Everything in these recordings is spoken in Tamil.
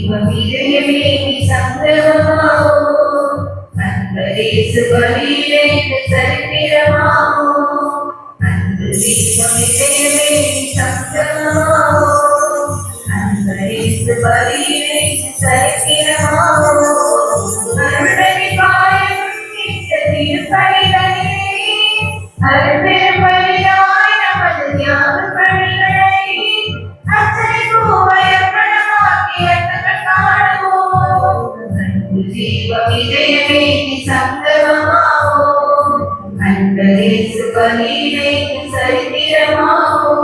இதயமே சங்கமமாவோ அன்பரேசு பலியிலே சரித்திரமாவோ அன்பு தீபம் இதயமே சங்கமமாவோ அன்பரேசு பலியிலே சரித்திரமாவோ அருளடி பாயம் நித்த திருப்பலிகளே அருள்பெரும் பலியாய் நமது ஞான பணிகளை அச்சனை பூவயப்படமாக்கி அர்த்தங்கள் காணுவோம் அன்பு தீபம் இதயமே சங்கமமாவோ அன்பரேசு பலியிலே சரித்திரமாவோ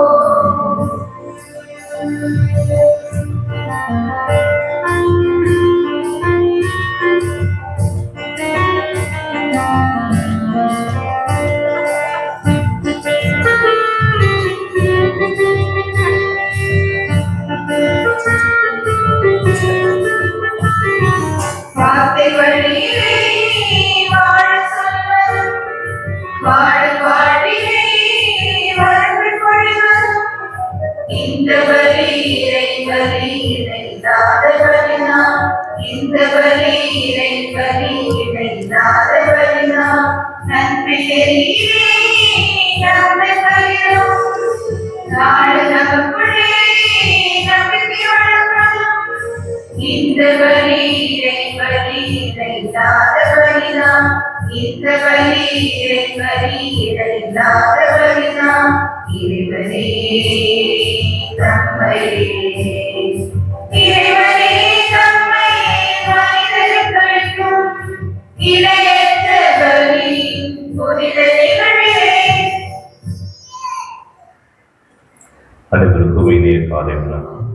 அனைவருக்கும் இனிய காலை வணக்கம்.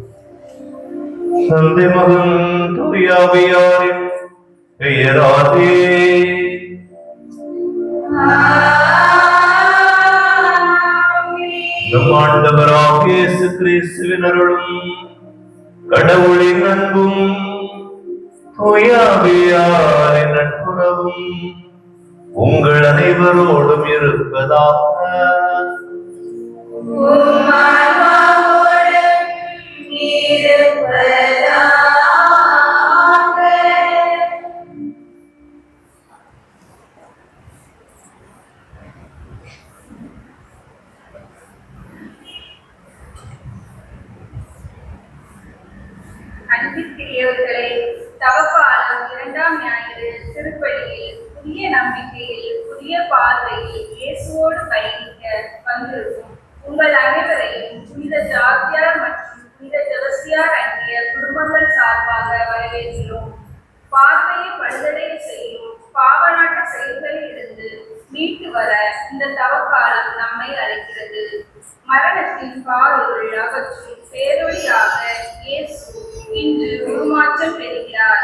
தந்தை மகன் தூயாவியாரின் பெயராலே நம் ஆண்டவராகிய இயேசு கிறிஸ்துவின் அருளும் கடவுளின் அன்பும் தூயாவியாரின் நட்புறவும் உங்கள் அனைவரோடும் இருப்பதாக. அன்பிற்குரியவர்களே, தவக்காலம் 2ஆம் ஞாயிறு திருப்பலியில் புதிய நம்பிக்கையில் புதிய பார்வையில் இயேசுவோடு பயணிக்க வந்திருக்கும் உங்கள் அனைவரையும் புனித ஜார்ஜியார் மற்றும் புனித ஜெபஸ்தியார் ஆகிய குடும்பங்கள் சார்பாக வரவேற்கிறோம். பார்வையை படுதலை செய்யும் பாவநாட்ட செயல்களில் இருந்து மீட்டு வர இந்த தவக்காலம் நம்மை அழைக்கிறது. மரணத்தின் பாருள் அகற்றும் பேரொழியாக இயேசு இன்று உருமாற்றம் பெறுகிறார்.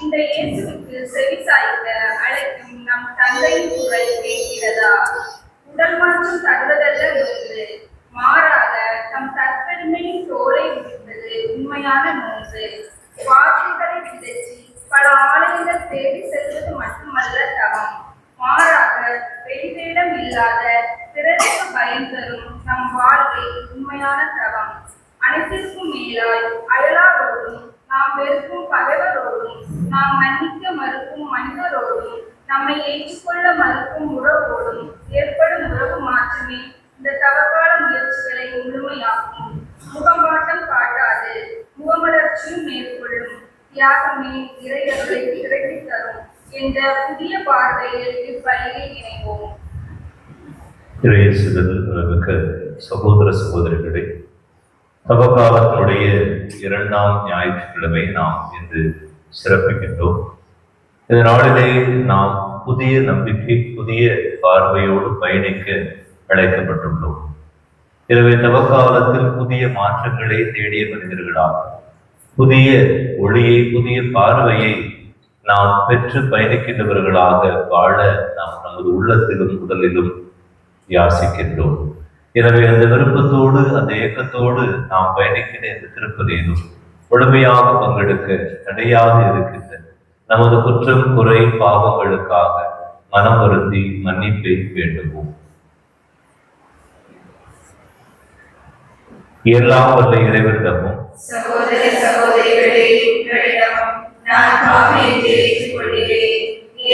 இந்த இயேசுவுக்கு செவிசாய்க்க அழைக்கும் நம் தந்தையின் குரல் கேட்கிறதா? உடல் மாற்றம் தருவதல்ல நோன்பு, மாறாக தம் தற்பெருமையின் தோலை உரிப்பது உண்மையான நோன்பு. வார்த்தைகளை விதைச்சி பல ஆலயங்கள் தேடி செல்வது மட்டுமல்ல தவம், மாறாக வெளிவேடம் இல்லாத பிறருக்கு பயன் தரும் நம் வாழ்வை உண்மையான தவம். அனைத்திற்கும் மேலாய் அயலாரோடும் நாம் வெறுக்கும் பகைவரோடும் நாம் மன்னிக்க மறுக்கும் மனிதரோடும் நம்மை ஏற்றுக்கொள்ள மறுக்கும் உறவோடும் ஏற்படும் உறவு மாற்றமே இந்த தவக்கால முயற்சிகளை முழுமையாக்கும். முகமாட்டம் காட்டாது முகமலர்ச்சியும் மேற்கொள்ளும் தியாகமே இறைவர்களை திரட்டி தரும் என்ற புதிய பார்வையில் இப்பலியை இணைவோம். சகோதர சகோதரிகளே, தவக்காலத்தினுடைய 2ஆம் ஞாயிற்றுக்கிழமை நாம் இன்று சிறப்பிக்கின்றோம். இந்த நாளிலே நாம் புதிய நம்பிக்கை புதிய பார்வையோடு பயணிக்க அழைக்கப்பட்டுள்ளோம். எனவே தவக்காலத்தில் புதிய மாற்றங்களை தேடிய மனிதர்களாக புதிய ஒளியை புதிய பார்வையை நாம் பெற்று பயணிக்கின்றவர்களாக வாழ நாம் நமது உள்ளத்திலும் உடலிலும் யாசிக்கின்றோம். எனவே அந்த விருப்பத்தோடு அந்த ஏக்கத்தோடு நாம் பயணிக்கிற இந்த திருப்பலியிலும் முழுமையாக பங்கெடுக்க தடையாக இருக்கின்ற நமது குற்றம் குறை பாவங்களுக்காக மனம் வருந்தி மன்னிப்பை வேண்டுவோம். எல்லாம் வல்ல இறைவனிடமும் சகோதர சகோதரிகளே, உங்களிடம் நான் பாவியை தெரிவித்துக் கொள்கிறேன்.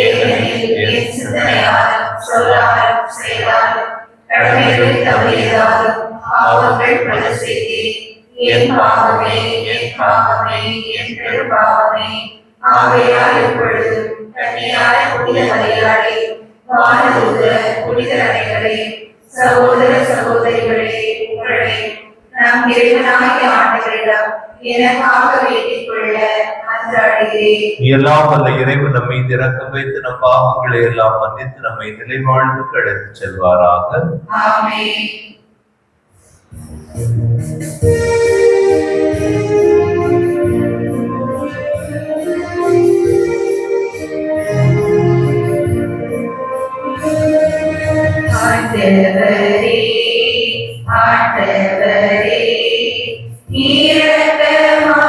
ஏனெனில் என் சிந்தனையாலும் சொல்லாலும் செயலாலும் கடமைகள் தவறியதாலும் பாவங்கள் பல செய்தேன். என் பாவமே, என் பாவமே, என் பெரும் பாவமே. ஆகையால் இப்பொழுதும் கன்னியான புனித மரியாதை, வானதூத புனிதர் அனைவரையும், சகோதர சகோதரிகளே, உங்களையும் நம் இறைவனாகிய ஆண்டவரிடம் எனக்காக வேண்டிக் கொள்ள மன்றாடுகிறேன். எல்லாம் வல்ல இறைவன் நம்மை இரக்கம் வைத்து நம் பாவங்களை எல்லாம் மன்னித்து நம்மை நிலைவாழ்வுக்கு அழைத்துச் செல்வாராக. ஆமென். ஆண்டவரே, ஆண்டவரே, இரக்கமாயிரும்.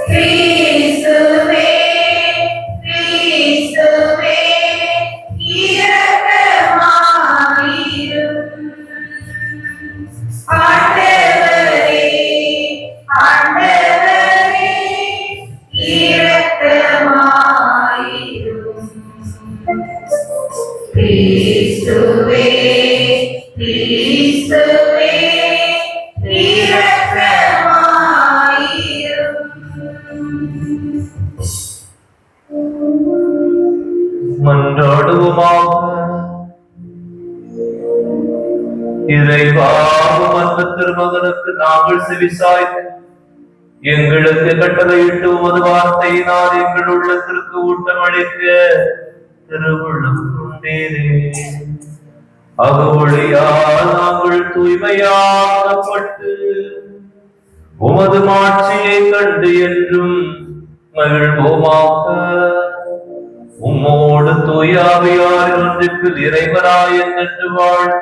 கிறிஸ்துவே, கிறிஸ்துவே, இரக்கமாயிரும். ஆண்டவரே, ஆண்டவரே, இரக்கமாயிரும். கிறிஸ்துவே, கிறிஸ்துவே, இரக்கமாயிரும். மன்றாடுவோமாக. இறைவா, உமது திருமகனுக்கு நாங்கள் செவிசாய்த்து எங்களுக்கு கட்டளையிட்டு உமது வார்த்தையினால் எங்கள் உள்ளத்திற்கு ஊட்டமளிக்க திருவுள்ளம் கொண்டீரே. அகவழியால் நாங்கள் தூய்மையாக்கப்பட்டு உமது மாட்சியை கண்டு என்றும் மகிழ்வோமாக. உம்மோடு தூயாவியாரின் ஒன்றிப்பில் இறைவராய் என்று வாழ்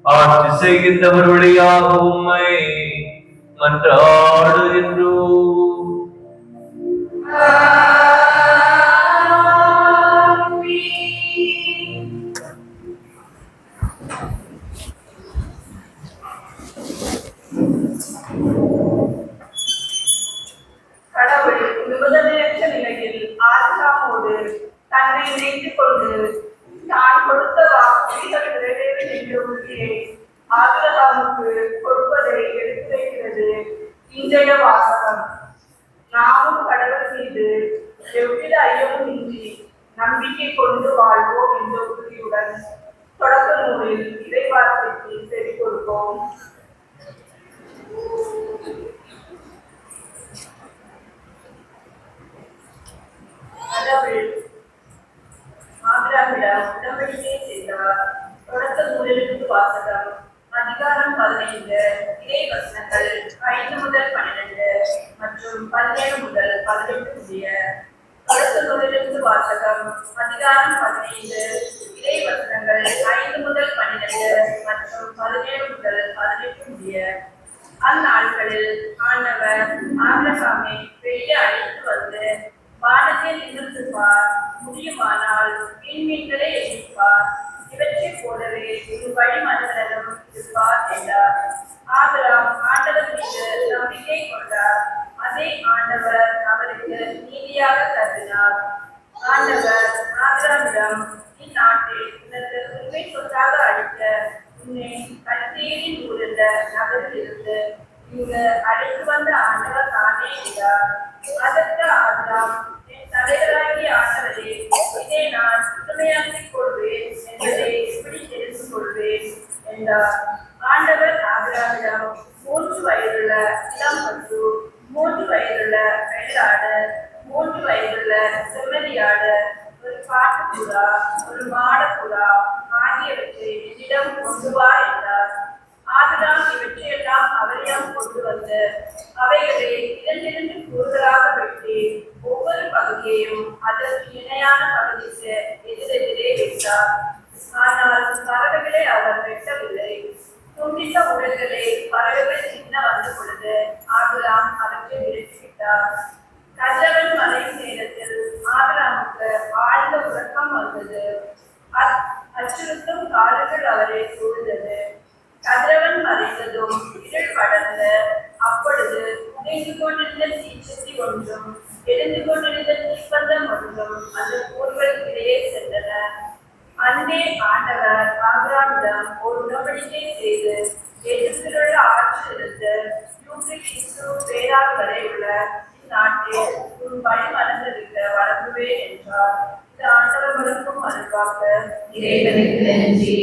ஆட்சி செய்கின்றவர் வழியாக உம்மை மன்றாடுகின்றோம். கடவுள் நிபந்தனையற்ற நிலையில் ஆதாமோடு தன்னை இணைத்துக் கொண்டு தான் கொடுத்த வாக்குறுதிகள் நிறைவேறும் என்ற உறுதியை ஆபிரகாமுக்கு கொடுப்பதை எடுத்துரைக்கிறது இன்றைய வாசகம். நாமும் கடவுள் மீது எவ்வித ஐயமும் இன்றி நம்பிக்கை கொண்டு வாழ்வோம் என்ற உறுதியுடன் தொடக்க நூலில் இறை வார்த்தைக்கு செவி கொடுப்போம். கடவுள் ஆபிரகாமிடம் உடன்படிக்கை செய்தார். தொடக்க நூலிலிருந்து வாசகம். அதிகாரம் 15, இறை வசனங்கள் 5 முதல் 12 மற்றும் 17 முதல் 18 முடிய. தொடக்க நூலிலிருந்து வாசகம். அதிகாரம் 15, இறை வசனங்கள் 5 முதல் 12 மற்றும் 17 முதல் 18 முடிய. அந்நாட்களில் ஆண்டவர் ஆபிரகாமை வெளியே அழைத்து வந்து, வானத்தில் இருந்து பார், முடியுமானால் விண்மீன்களை எண்ணிப்பார், இவற்றைப் போலவே ஒரு வழிமண்டலம் இருப்பார் என்றார். ஆபிரகாம் ஆண்டவர் மீது நம்பிக்கை கொண்டார். அதே ஆண்டவர் அவருக்கு நீதியாக கருதினார். ஆண்டவர் ஆபிரகாமிடம், இந்நாட்டில் உனக்கு உண்மை சொத்தாக அளித்த உன்னை கல்தேரில் உள்ள நகரில் இருந்து இங்கு அழைத்து வந்த ஆண்டவர் தானே என்றார். அதற்கு ஆபிரகாம், என் தலைவராகிய ஆண்டவரே, இதை நான் உண்மையாக்கிக் கொள்வேன் என்பதை எப்படி தெரிந்து கொள்வேன் என்றார். ஆண்டவர் ஆபிரகாமிடம், 3 வயதுள்ள இளம் பசு, 3 வயதுள்ள வெள்ளாடு, 3 வயதுள்ள செம்மறியாடு, ஒரு காட்டுப்புறா, ஒரு மாடப்புறா ஆகியவற்றை என்னிடம் கொண்டு வா என்றார். ஆபிரகாம் இவற்றையெல்லாம் அவரிடம் கொண்டு வந்து அவைகளை 2 கூறுகளாக வெட்டி ஒவ்வொரு பகுதியையும் அதற்கு இணையான பகுதிக்கு எதிரெதிரே வைத்தார். ஆனால் பறவைகளை அவர் வெட்டவில்லை. துண்டித்த உடல்களை பறவைகள் சின்ன வந்த பொழுது ஆபிரகாம் அவற்றை விரட்டிவிட்டார். கதிரவன் மறையும் நேரத்தில் ஆபிரகாமுக்கு ஆழ்ந்த உறக்கம் வந்தது. அச்சுறுத்தும் காடுகள் அவரை சூழ்ந்தது. கதிரவன் மறைந்ததும் ஒரு உடன்படிக்கை செய்து எகிப்திலுள்ள ஆற்றிலிருந்து யூப்ரட்டீசு பேரால் வரை உள்ள இந்நாட்டில் உன் பணி மறந்துவிட்ட வழங்குவேன் என்றார். இது ஆண்டவர்களுக்கும் அருள்வாக்கு. இறைவனுக்கு நன்றி.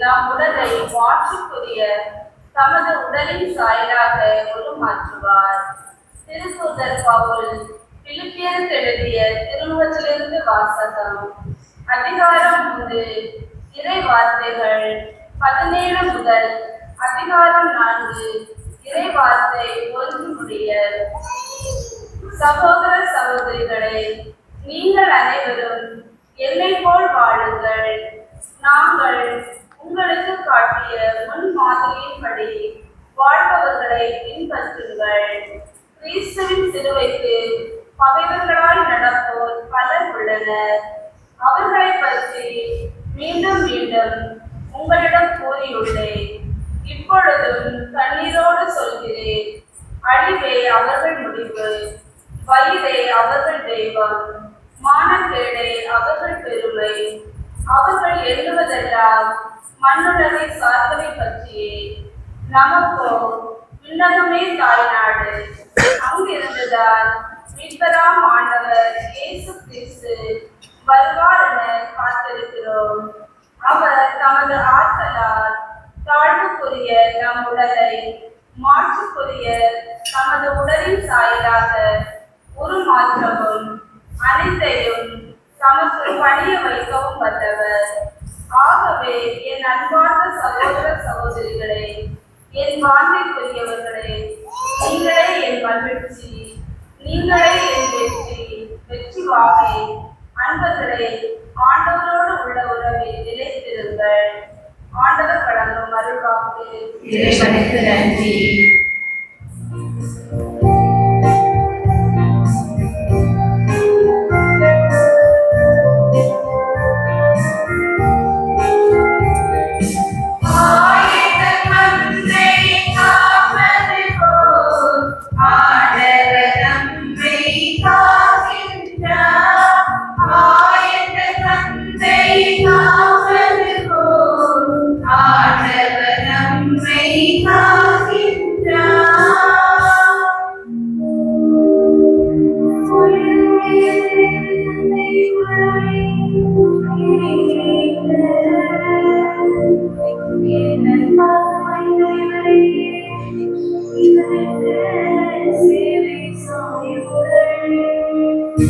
நம் உடலை மாற்றுக்குரிய தமது உடலின் சாயலாக உருமாற்றுவார். திருத்தூதர் பவுல் பிலிப்பியருக்கு எழுதிய திருமுகத்திலிருந்து வாசகம். அதிகாரம் 3, இறை வார்த்தைகள் 17 முதல் அதிகாரம் 4, இறை வார்த்தை 1 முடிய. சகோதர சகோதரிகளே, நீங்கள் அனைவரும் என்னை போல் வாழுங்கள். நாங்கள் உங்களுக்கு காட்டிய முன்மாதிரியின்படி வாழ்பவர்களை பின்பற்றுங்கள். கிறிஸ்துவின் சிலுவைக்கு பகைவர்களாய் நடப்போர் பலர் உள்ளனர். அவர்களை பற்றி மீண்டும் மீண்டும் உங்களிடம் கூறியுள்ளேன். இப்பொழுதும் கண்ணீரோடு சொல்கிறேன். அழிவே அவர்கள் முடிவு, வயிறே அவர்கள் தெய்வம், மானக்கேடே அவர்கள் பெருமை. அவர்கள் எண்ணுவதெல்லாம் மண்ணுலகை சார்ந்தவை பற்றியே. நமக்கோ விண்ணகமே தாய்நாடு. அங்கிருந்துதான் மீட்பராம் ஆண்டவர் இயேசு கிறிஸ்து வருவார் என காத்திருக்கிறோம். அவர் தமது ஆற்றலால் தாழ்வுக்குரிய நம் உடலை மாற்றுக்குரிய தமது உடலின் சாயலாக உருமாற்றவும் அனைத்தையும் தமக்கு பணிய வைக்கவும் வந்தவர். ஆகவே என் அன்பார்ந்த சகோதர சகோதரிகளே, என் வாழ்க்கைக்குரியவர்களே, நீங்களே என் மகிழ்ச்சி, நீங்களே என் வெற்றி, வெற்றி வாகை. அன்பர்களே, ஆண்டவரோடு உள்ள உறவில் நிலைத்திருங்கள். ஆண்டவர் வழங்கும் அருள்வாக்கு. இறைவனுக்கு நன்றி.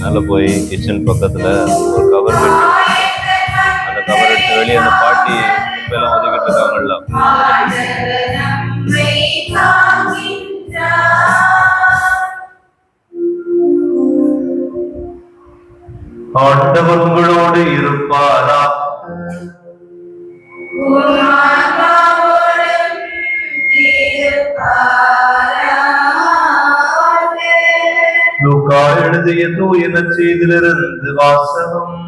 மேலே போய் கிச்சன் பக்கத்தில் ஒரு கவர் கட்டி அந்த கவர் எடுத்து வெளியே அந்த பாட்டி இப்பெல்லாம் ஒதுக்கிட்டு இருக்காங்கல்ல. ஆண்டவர் உங்களோடு இருப்பாரா? லூக்கா எழுதிய தூய நற்செய்தியிலிருந்து வாசகம்.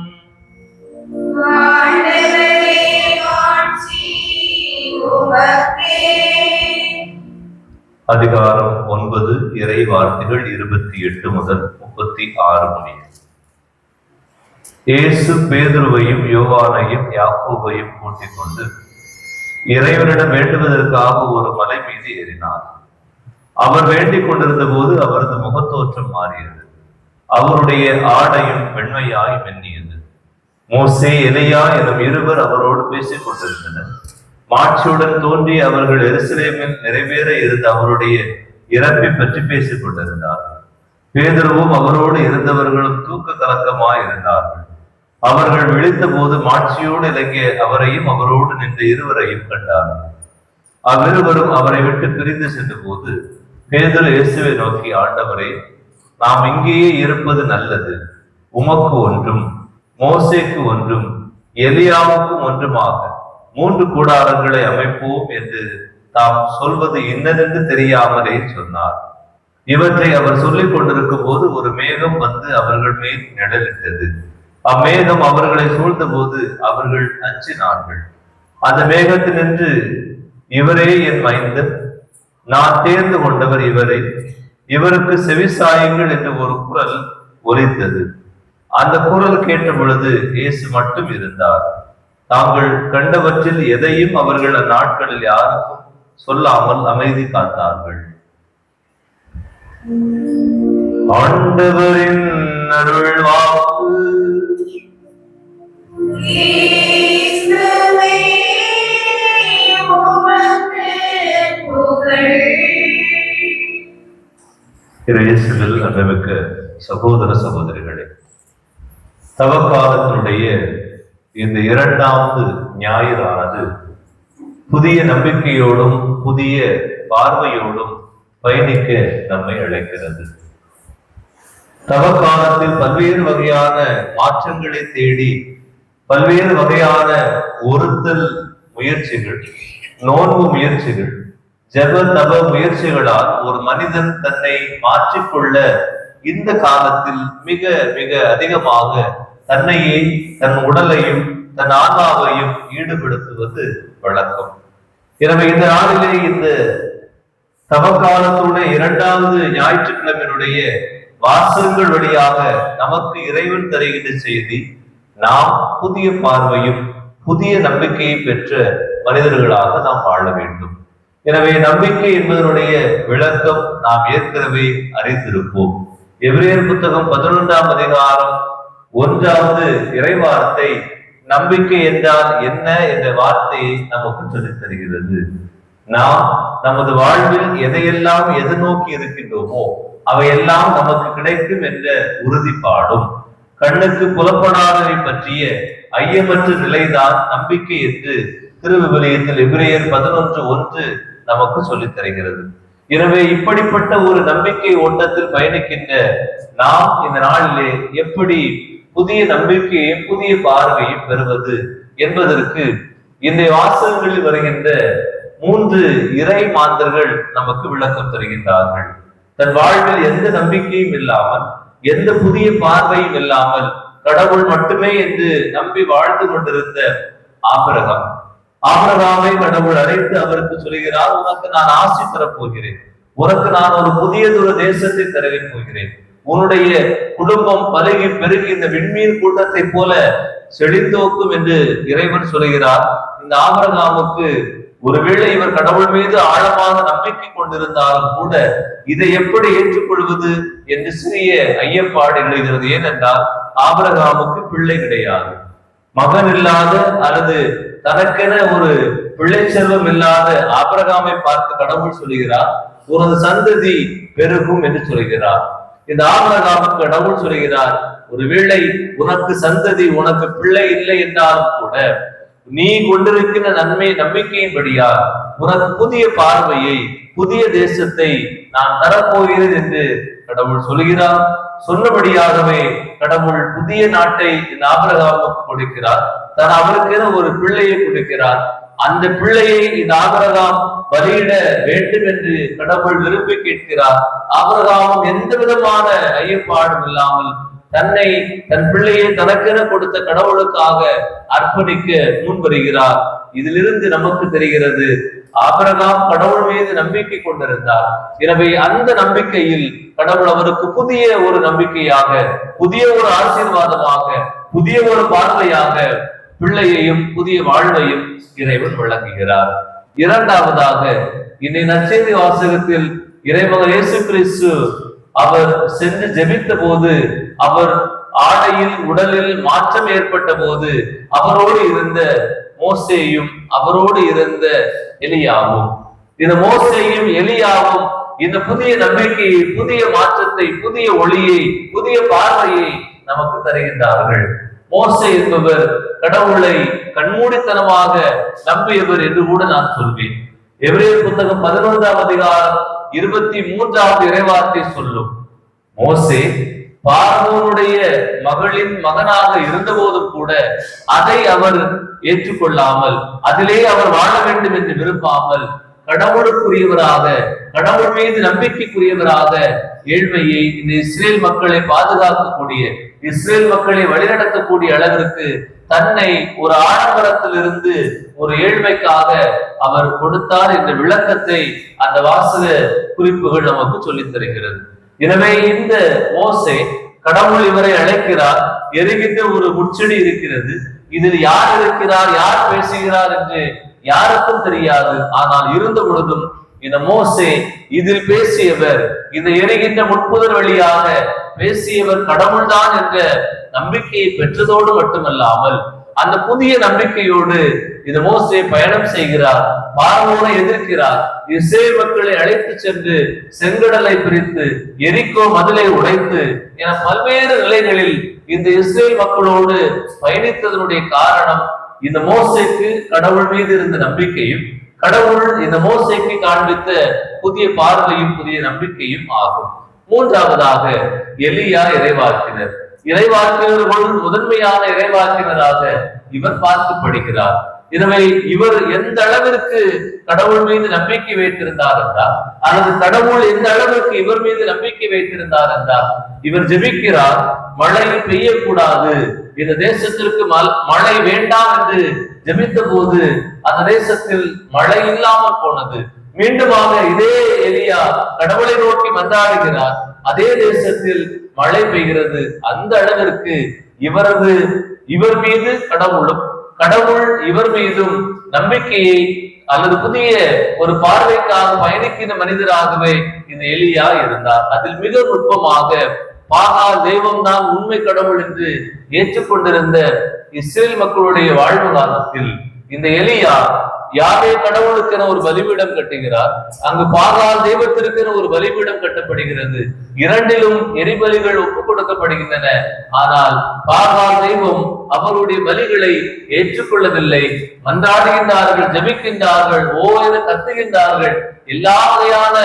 அதிகாரம் 9, இறை வார்த்தைகள் 28 முதல் 36 முடிய. இயேசு பேதுருவையும் யோவானையும் யாக்கோபையும் கூட்டிக் கொண்டு இறைவனிடம் வேண்டுவதற்காக ஒரு மலை மீது ஏறினார். அவர் வேண்டிக் கொண்டிருந்த போது அவரது முகத்தோற்றம் மாறியது. அவருடைய ஆடையும் வெண்மையாய் மென்னியது. மோசே, எலியா எனும் இருவர் அவரோடு பேசிக் கொண்டிருந்தனர். மாட்சியுடன் தோன்றி அவர்கள் எருசலேமில் நிறைவேற இருந்த அவருடைய இறப்பை பற்றி பேசிக் கொண்டிருந்தார்கள். பேதுருவும் அவரோடு இருந்தவர்களும் தூக்க கலக்கமாய் இருந்தார்கள். அவர்கள் விழித்த போது மாட்சியோடு இலங்கிய அவரையும் அவரோடு நின்ற இருவரையும் கண்டார்கள். அவ்விருவரும் அவரை விட்டு பிரிந்து சென்ற போது பேதுரு இயேசுவை நோக்கி, ஆண்டவரே, நாம் இங்கேயே இருப்பது நல்லது. உமக்கு ஒன்றும், மோசேக்கு ஒன்றும், எலியாவுக்கும் ஒன்றுமாக 3 கூடாரங்களை அமைப்போம் என்று தாம் சொல்வது இன்னதென்று தெரியாமலே சொன்னார். இவற்றை அவர் சொல்லிக் கொண்டிருக்கும் போது ஒரு மேகம் வந்து அவர்கள் மேல் நிழலிட்டது. அம்மேகம் அவர்களை சூழ்ந்த போது அவர்கள் அஞ்சினார்கள். அந்த மேகத்தினின்று, இவரே என் மைந்தன், நான் தேர்ந்து கொண்டவர் இவரை, இவருக்கு செவிசாயுங்கள் என்று ஒரு குரல் ஒலித்தது. அந்த குரல் கேட்ட பொழுது இயேசு மட்டும் இருந்தார். தாங்கள் கண்டவற்றில் எதையும் அவர்கள் அந்நாட்களில் யாருக்கும் சொல்லாமல் அமைதி காத்தார்கள். ஆண்டவரின் அருள் வாக்கு. இயேசுவில் அன்புமிக்க சகோதர சகோதரிகளே, தவக்காலத்தினுடைய இந்த இரண்டாவது ஞாயிறானது புதிய நம்பிக்கையோடும் புதிய பார்வையோடும் பயணிக்க நம்மை அழைக்கிறது. தவக்காலத்தில் பல்வேறு வகையான மாற்றங்களை தேடி பல்வேறு வகையான ஒருத்தல் முயற்சிகள், நோன்பு முயற்சிகள், ஜெப தப முயற்சிகளால் ஒரு மனிதன் தன்னை மாற்றிக்கொள்ள இந்த காலத்தில் மிக மிக அதிகமாக தன்னையே, தன் உடலையும் தன் ஆன்மாவையும் ஈடுபடுத்துவது வழக்கம். எனவே இந்த நாளிலே இந்த தவக்காலத்துடைய இரண்டாவது ஞாயிற்றுக்கிழமையினுடைய வாசகங்கள் வழியாக நமக்கு இறைவன் தருகின்ற செய்தி, நாம் புதிய பார்வையும் புதிய நம்பிக்கையை பெற்ற மனிதர்களாக நாம் வாழ வேண்டும். எனவே நம்பிக்கை என்பதனுடைய விளக்கம் நாம் ஏற்கனவே அறிந்திருப்போம். எபிரேயர் புத்தகம் 11ஆம் அதிகாரம் 1வது இறைவார்த்தை நம்பிக்கை என்றால் என்ன என்ற வார்த்தையை நமக்கு சொல்லித் தருகிறது. நாம் நமது வாழ்வில் எதையெல்லாம் எதிர்நோக்கி இருக்கின்றோமோ அவையெல்லாம் நமக்கு கிடைக்கும் என்ற உறுதிப்பாடும், கண்ணுக்கு புலப்படாதவை பற்றிய ஐயமற்ற நிலைதான் நம்பிக்கை என்று திருவிவிலியத்தில் எபிரேயர் 11:1 நமக்கு சொல்லித் தருகிறது. எனவே இப்படிப்பட்ட ஒரு நம்பிக்கை ஓட்டத்தில் பயணிக்கின்ற நாம் இந்த நாளிலே எப்படி புதிய நம்பிக்கையையும் புதிய பார்வையும் பெறுவது என்பதற்கு இந்த வாசகங்களில் வருகின்ற 3 இறை மாந்தர்கள் நமக்கு விளக்கம் தருகின்றார்கள். தன் வாழ்வில் எந்த நம்பிக்கையும் இல்லாமல், எந்த புதிய பார்வையும் இல்லாமல் கடவுள் மட்டுமே என்று நம்பி வாழ்ந்து கொண்டிருந்த ஆபிரகாமை கடவுள் அழைத்து அவருக்கு சொல்கிறார், உனக்கு நான் ஆசி தரப் போகிறேன், உனக்கு நான் ஒரு புதியதொரு தேசத்தை தரவேன் போகிறேன், உன்னுடைய குடும்பம் பலகி பெருகி இந்த விண்மீன் கூட்டத்தை போல செழித்தோக்கும் என்று இறைவன் சொல்கிறார். இந்த ஆபிரகாமுக்கு ஒருவேளை இவர் கடவுள் மீது ஆழமான நம்பிக்கை கொண்டிருந்தாலும் கூட இதை எப்படி ஏற்றுக்கொள்வது என்று சிறிய ஐயப்பாடு எழுகிறது. ஏனென்றால் ஆபிரகாமுக்கு பிள்ளை கிடையாது, மகன் இல்லாத அல்லது தனக்கென ஒரு பிள்ளை செல்வம் இல்லாத ஆபிரகாமை பார்த்து கடவுள் சொல்கிறார், உனது சந்ததி பெருகும் என்று சொல்கிறார். இந்த ஆபிரகாமுக்கு கடவுள் சொல்கிறார், ஒருவேளை உனக்கு சந்ததி, உனக்கு பிள்ளை இல்லை என்றாலும் கூட நீ கொண்டிருக்கிற நம்பிக்கையின்படியா உனக்கு புதிய பார்வையை, புதிய தேசத்தை நான் தரப்போகிறேன் என்று கடவுள் சொல்கிறார். சொன்னபடியாகவே கடவுள் புதிய நாட்டை இந்த ஆபிரகாமுக்கு கொடுக்கிறார். தான் அவருக்கென ஒரு பிள்ளையை கொடுக்கிறார். அந்த பிள்ளையை இந்த ஆபிரகாம் பலியிட வேண்டும் என்று கடவுள் விரும்பி கேட்கிறார். ஆபிரகாமும் எந்த விதமான ஐயப்பாடும் இல்லாமல் தன்னை, தன் பிள்ளையை தனக்கென கொடுத்த கடவுளுக்காக அர்ப்பணிக்க முன் வருகிறார். இதிலிருந்து நமக்கு தெரிகிறது, ஆபிரகாம் கடவுள் மீது நம்பிக்கை கொண்டிருந்தார். எனவே அந்த நம்பிக்கையில் கடவுள் அவருக்கு புதிய ஒரு நம்பிக்கையாக, புதிய ஒரு ஆசீர்வாதமாக, புதிய ஒரு பார்வையாக பிள்ளையையும் புதிய வாழ்வையும் இறைவன் வழங்குகிறார். இரண்டாவதாக இன்றைய நற்செய்தி வாசகத்தில் இறைமகன் இயேசு கிறிஸ்து அவர் சென்று ஜெபித்த போது, அவர் ஆடையில் உடலில் மாற்றம் ஏற்பட்ட போது அவரோடு இருந்த மோசேயும் அவரோடு இருந்த எலியாவும், இந்த மோசேயும் எலியாவும் இந்த புதிய நம்பிக்கையை, புதிய மாற்றத்தை, புதிய ஒளியை, புதிய பார்வையை நமக்கு தருகின்றார்கள். மோசே என்பவர் கடவுளை கண்மூடித்தனமாக நம்பியவர் என்று கூட நான் சொல்வேன். எபிரேயர் புத்தகம் 11ஆம் அதிகாரம் 23வது இறைவார்த்தை சொல்லும், மோசே பார்வோனுடைய மகளின் மகனாக இருந்த போதும் கூட அதை அவர் ஏற்றுக்கொள்ளாமல், அதிலே அவர் வாழ வேண்டும் என்று விரும்பாமல், கடவுளுக்குரியவராக, கடவுள் மீது நம்பிக்கைக்குரியவராக ஏழ்மையை, இந்த இஸ்ரேல் மக்களை பாதுகாக்கக்கூடிய, இஸ்ரேல் மக்களை வழிநடத்தக்கூடிய அளவிற்கு தன்னை ஒரு ஆடம்பரத்திலிருந்து ஒரு ஏழ்மைக்காக அவர் கொடுத்தார் என்ற விளக்கத்தை அந்த வாசக குறிப்புகள் நமக்கு சொல்லித் தருகிறது. எனவே இந்த மோசே, கடவுள் இவரை அழைக்கிறார், எரிகின்ற ஒரு முச்செடி இருக்கிறது, இதில் யார் இருக்கிறார், யார் பேசுகிறார் என்று யாருக்கும் தெரியாது. ஆனால் இருந்த பொழுதும் இந்த மோசே இதில் பேசியவர், இந்த எரிகின்ற முட்புதர் வழியாக பேசியவர் கடவுள்தான் என்ற நம்பிக்கையை பெற்றதோடு மட்டுமல்லாமல் அந்த புதிய நம்பிக்கையோடு இந்த மோசே பயணம் செய்கிறார். பார்வோனை எதிர்க்கிறார். இஸ்ரேல் மக்களை அழைத்து சென்று செங்கடலை பிரித்து எரிகோ மதிலை உடைத்து என பல்வேறு நிலைகளில் இந்த இஸ்ரேல் மக்களோடு பயணித்ததனுடைய காரணம் இந்த மோசேக்கு கடவுள் மீது இருந்த நம்பிக்கையும் கடவுள் இந்த மோசேக்கு காண்பித்த புதிய பார்வையும் புதிய நம்பிக்கையும் ஆகும். மூன்றாவதாக எலியா இறைவாக்கினர். இறைவாக்கினர்கள் முதன்மையான இறைவாக்கினராக இவர் பார்க்கப்படுகிறார். எனவே இவர் எந்த அளவிற்கு கடவுள் மீது நம்பிக்கை வைத்திருந்தார் என்றால், அல்லது கடவுள் எந்த அளவிற்கு இவர் மீது நம்பிக்கை வைத்திருந்தார் என்றால், இவர் ஜெபிக்கிறார், மழை பெய்யக்கூடாது, இந்த தேசத்திற்கு மழை வேண்டாம் என்று ஜெபித்த போது அந்த தேசத்தில் மழை இல்லாமல் போனது. மீண்டுமாக இதே எலியா கடவுளை நோக்கி மன்றாடுகிறார், அதே தேசத்தில் மழை பெய்கிறது. அந்த அளவிற்கு இவர் மீது கடவுள் இவர் மீதும் நம்பிக்கையை அல்லது புதிய ஒரு பார்வைக்காக பயணிக்கிற மனிதராகவே இந்த எலியா இருந்தார். அதில் மிக நுட்பமாக பாகால் தெய்வம்தான் உண்மை கடவுள் என்று ஏற்றுக்கொண்டிருந்த இஸ்ரேல் மக்களுடைய வாழ்வு காலத்தில் இந்த எலியா யாவே கடவுளுக்கென ஒரு பலிபீடம் கட்டுகிறார். அங்கு பாகால் தெய்வத்திற்கென ஒரு பலிபீடம் கட்டப்படுகிறது. இரண்டிலும் எரிபலிகள் ஒப்புக் கொடுக்கப்படுகின்றன. ஆனால் பாகால் தெய்வம் அவருடைய பலிகளை ஏற்றுக்கொள்ளவில்லை. மன்றாடுகின்றார்கள், ஜெபிக்கின்றார்கள், ஓவென கத்துகின்றார்கள், எல்லா வகையான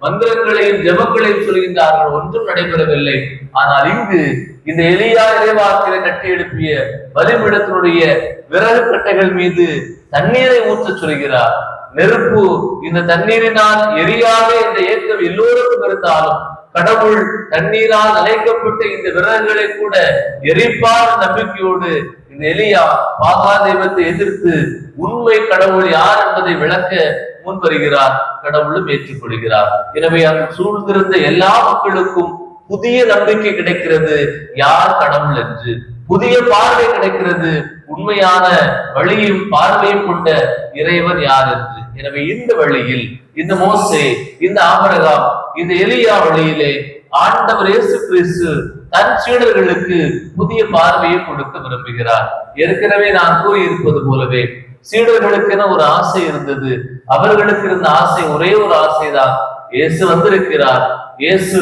மந்திரங்களையும் ஜெபங்களையும் சொல்கின்றார்கள், ஒன்றும் நடைபெறவில்லை. ஆனால் இங்கு இந்த எலியா இறைவாக்கில கட்டி எழுப்பிய பலிபீடத்தினுடைய விறகு கட்டைகள் மீது தண்ணீரை ஊற்ற சொல்கிறார். நெருப்பு இந்த தண்ணீரினால் எரியாத இந்த ஏக்கம் எல்லோருக்கும் இருந்தாலும் கடவுள் தண்ணீரால் அழைக்கப்பட்ட இந்த விறகுகளை கூட எரிப்பார் நம்பிக்கையோடு இந்த எலியா பாகா தெய்வத்தை எதிர்த்து உண்மை கடவுள் யார் என்பதை விளக்க முன் வருகிறார். கடவுளும் ஏற்றுக்கொள்கிறார். எனவே அங்கு சூழ்ந்திருந்த எல்லா மக்களுக்கும் புதிய நம்பிக்கை கிடைக்கிறது, யார் கடவுள் என்று. புதிய பார்வை கிடைக்கிறது, உண்மையான வழியும் பார்வையும் கொண்ட இறைவன் யார் என்று. எனவே இந்த வழியில் இந்த மோசே, இந்த ஆபிரகாம், இந்த எலியா வழியிலே ஆண்டவர் இயேசு கிறிஸ்து தன் சீடர்களுக்கு புதிய பார்வையை கொடுக்க விரும்புகிறார். ஏற்கனவே நான் கூறியிருப்பது போலவே சீடர்களுக்கென ஒரு ஆசை இருந்தது. அவர்களுக்கு இருந்த ஆசை ஒரே ஒரு ஆசைதான், இயேசு வந்திருக்கிறார். இயேசு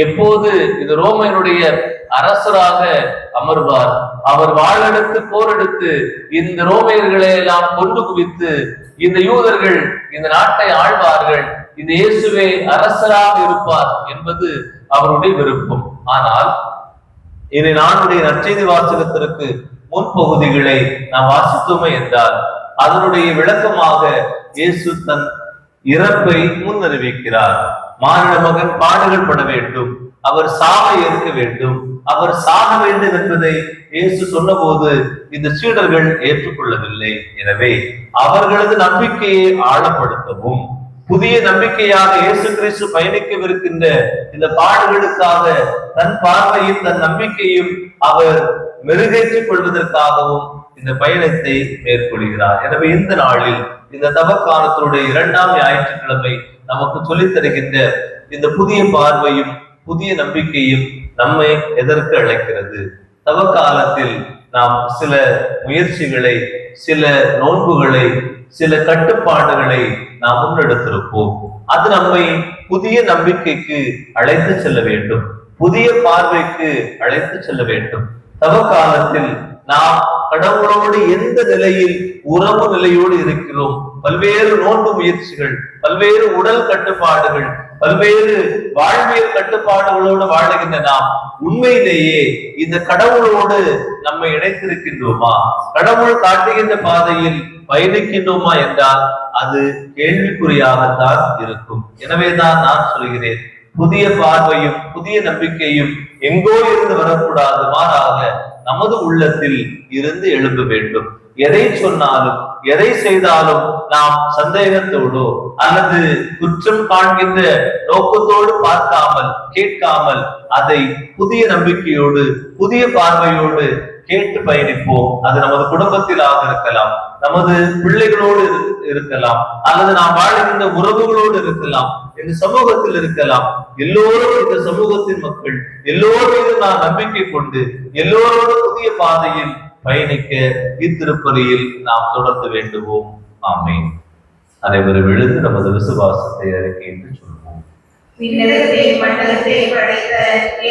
எப்போது இந்த ரோமையினுடைய அரசராக அமர்வார், அவர் வாழெடுத்து போரெடுத்து இந்த ரோமையர்களை எல்லாம் கொண்டு குவித்து இந்த யூதர்கள் இந்த நாட்டை ஆழ்வார்கள், இந்த இயேசுவே அரசராக இருப்பார் என்பது அவருடைய விருப்பம். ஆனால் இனி நானுடைய நற்செய்தி வாசகத்திற்கு முன்பகுதிகளை நாம் வாசித்தோமே என்றால் அதனுடைய விளக்கமாக இயேசு தன் இறப்பை முன்னறிவிக்கிறார். மானிட மகன் பாடுகள் பட வேண்டும், அவர் சாவை ஏற்க வேண்டும், அவர் சாக வேண்டும் என்பதை இயேசு சொன்னபோது இந்த சீடர்கள் ஏற்றுக்கொள்ளவில்லை. எனவே அவர்களது நம்பிக்கையை ஆழப்படுத்தவும் புதிய நம்பிக்கையாக இயேசு கிறிஸ்து பயணிக்கவிருக்கின்ற இந்த பாடுகளுக்காக தன் பார்வையும் தன் நம்பிக்கையும் அவர் மெருகேற்றிக் கொள்வதற்காகவும் இந்த பயணத்தை மேற்கொள்கிறார். எனவே இந்த நாளில் இந்த தவக்காலத்தினுடைய 2ஆம் ஞாயிற்றுக்கிழமை நமக்கு சொல்லித் தருகின்ற இந்த புதிய பார்வையும் புதிய நம்பிக்கையும் நம்மை எதற்கு அழைக்கிறது? தவக்காலத்தில் நாம் சில முயற்சிகளை, சில நோன்புகளை, சில கட்டுப்பாடுகளை நாம் முன்னெடுத்திருப்போம். அது நம்மை புதிய நம்பிக்கைக்கு அழைத்து செல்ல வேண்டும், புதிய பார்வைக்கு அழைத்து செல்ல வேண்டும். தவக்காலத்தில் நாம் கடவுளோடு எந்த நிலையில் உறவு நிலையோடு இருக்கிறோம், பல்வேறு நோன்பு முயற்சிகள், பல்வேறு உடல் கட்டுப்பாடுகள், பல்வேறு வாழ்வியல் கட்டுப்பாடுகளோடு வாழுகின்ற நாம் உண்மையிலேயே இந்த கடவுளோடு நம்மை இணைத்திருக்கின்றோமா, கடவுள் காட்டுகின்ற பாதையில் பயணிக்கின்றோமா என்றால் அது கேள்விக்குறியாகத்தான் இருக்கும். எனவேதான் நான் சொல்கிறேன், புதிய பார்வையும் புதிய நம்பிக்கையும் எங்கோ இருந்து வரக்கூடாது, மாறாக நமது உள்ளத்தில் இருந்து எழும்ப வேண்டும். எதை சொன்னாலும் எதை செய்தாலும் நாம் சந்தேகத்தோடோ அல்லது குற்றம் காண்கின்ற நோக்கத்தோடு பார்க்காமல் கேட்காமல் அதை புதிய நம்பிக்கையோடு புதிய பார்வையோடு கேட்டு பயணிப்போம். அது நமது குடும்பத்திலாக இருக்கலாம், நமது பிள்ளைகளோடு இருக்கலாம், அல்லது நாம் வாழ்கின்ற உறவுகளோடு இருக்கலாம், இந்த சமூகத்தில் இருக்கலாம். எல்லோரும் இந்த சமூகத்தின் மக்கள், எல்லோரும் நான் நம்பிக்கை கொண்டு எல்லோரோடும் புதிய பாதையில் பயணிக்க இத்திருப்பலியில் நாம் தொடர்ந்து வேண்டுவோம். ஆமென். அனைவரும் எழுந்து நமது விசுவாசத்தை அறிக்கையிட்டு சொல்வோம். விண்ணகத்தை மண்டலத்தை படைத்த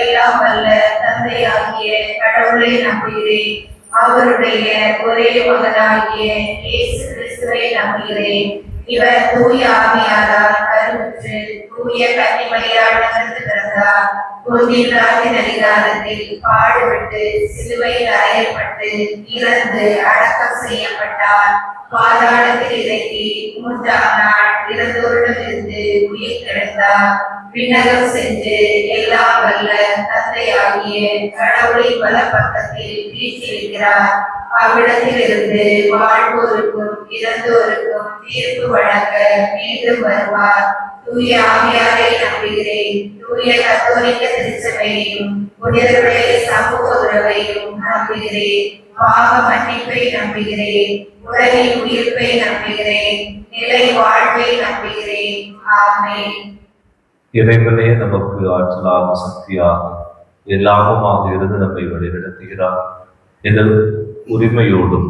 எல்லாம் வல்ல தந்தையாகிய கடவுளை நம்புகிறேன். அவருடைய ஒரே மகனாகிய இயேசு கிறிஸ்துவை நம்புகிறேன். இவர் தூய ஆவியாரால் கருவுற்று தூய கன்னிமரியால் பிறந்தார். பொன்னியின் அதிகாரத்தில் பாடுபட்டு சிலுவையில் அறையப்பட்டு இறந்து அடக்கம் செய்யப்பட்டார். பாதாளத்தில் இறங்கி 3ஆம் நாள் இறந்தோரிடமிருந்து உயிர் திறந்தார். விண்ணகம் சென்று எல்லாம் வல்ல தந்தையாகிய கடவுளின் வலப்பக்கத்தில் வீற்றிருக்கிறார். அவ்விடத்தில் இருந்து வாழ்வோருக்கும் இறந்தோருக்கும் தீர்ப்பு வழங்க மீண்டும் வருவார். தூய ஆவியாரை நம்புகிறேன். தூய கத்தோலிக்க திருச்சபையையும் புனிதருடைய சமூக உறவையும் நம்புகிறேன். பாவ மன்னிப்பை நம்புகிறேன். உடலின் உயிர்ப்பை நம்புகிறேன். நிலை வாழ்வை நம்புகிறேன். ஆமென். இறைவனே நமக்கு ஆற்றலாக சக்தியாக எல்லாமுமாக இருந்து நம்மை வழிநடத்துகிறார் என்ற உரிமையோடும்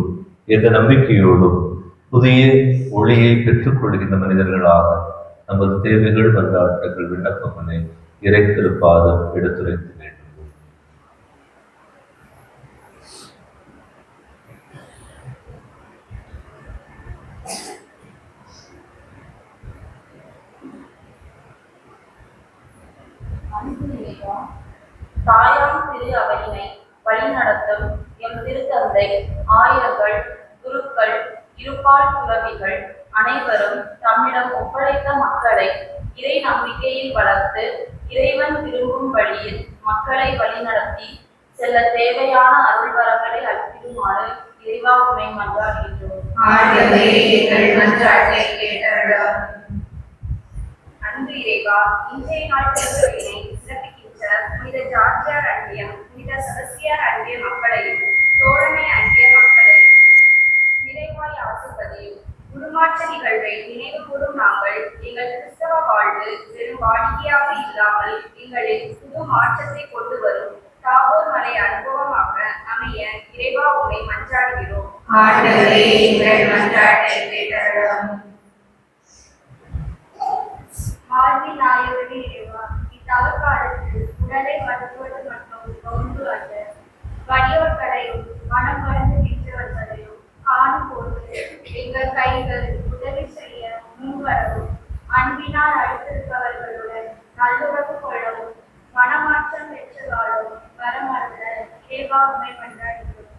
என்ற நம்பிக்கையோடும் புதிய ஒளியை பெற்றுக்கொள்கின்ற மனிதர்களாக நமது தேவைகள் மன்றாட்டுகள் விண்ணப்பங்களை இறைத்திருப்பாதம் எடுத்துரைத்து வேண்டும். தாயாம் திரு அவையினை வழிநடத்தும் எம் திருத்தந்தை, ஆயர்கள், குருக்கள், இருபால் துறவிகள் அனைவரும் தம்மிடம் ஒப்படைத்த மக்களை இறை நம்பிக்கையில் வளர்த்து இறைவன் விரும்பும் வழியில் மக்களை வழிநடத்தி செல்ல தேவையான அருள் வரங்களை அளிக்குமாறு இறைவா உம்மை மன்றாடுகின்றோம். அன்பு இறைவா, இன்றைய நாள் திருவிழை சிறப்பிக்கின்ற புனித ஜார்ஜியார் அன்பிய புனித செபஸ்தியார் அன்பிய மக்களையும் தோழமை அன்பிய மக்களையும் நிறைவாய் ஆசிர்வதியும். உருமாற்ற நிகழ்வை நினைவு கூறும் நாங்கள் எங்கள் கிறிஸ்தவ வாழ்வு வெறும் வாடிக்கையாக இல்லாமல் எங்களில் புது மாற்றத்தை கொண்டு வரும் தாபோர் மலை அனுபவமாக அமைய இறைவா உம்மை மன்றாடுகிறோம். மார்பின் நாயகனே இறைவா, இத்தவக்காலத்தில் உடலை மருத்துவது மற்றும் நோன்பு அல்ல, வலியோர்களையும் மனம் மறந்து நின்றவர்களையும் காணும் போது எங்கள் கைகள் உதவி செய்ய முன்வரவும், அன்பினால் அடுத்திருப்பவர்களுடன் நல்லுறவு கொள்ளவும், மனமாற்றம் பெற்று வாழவும் வரமருந்த இறைவா உம்மை மன்றாடுகிறோம்.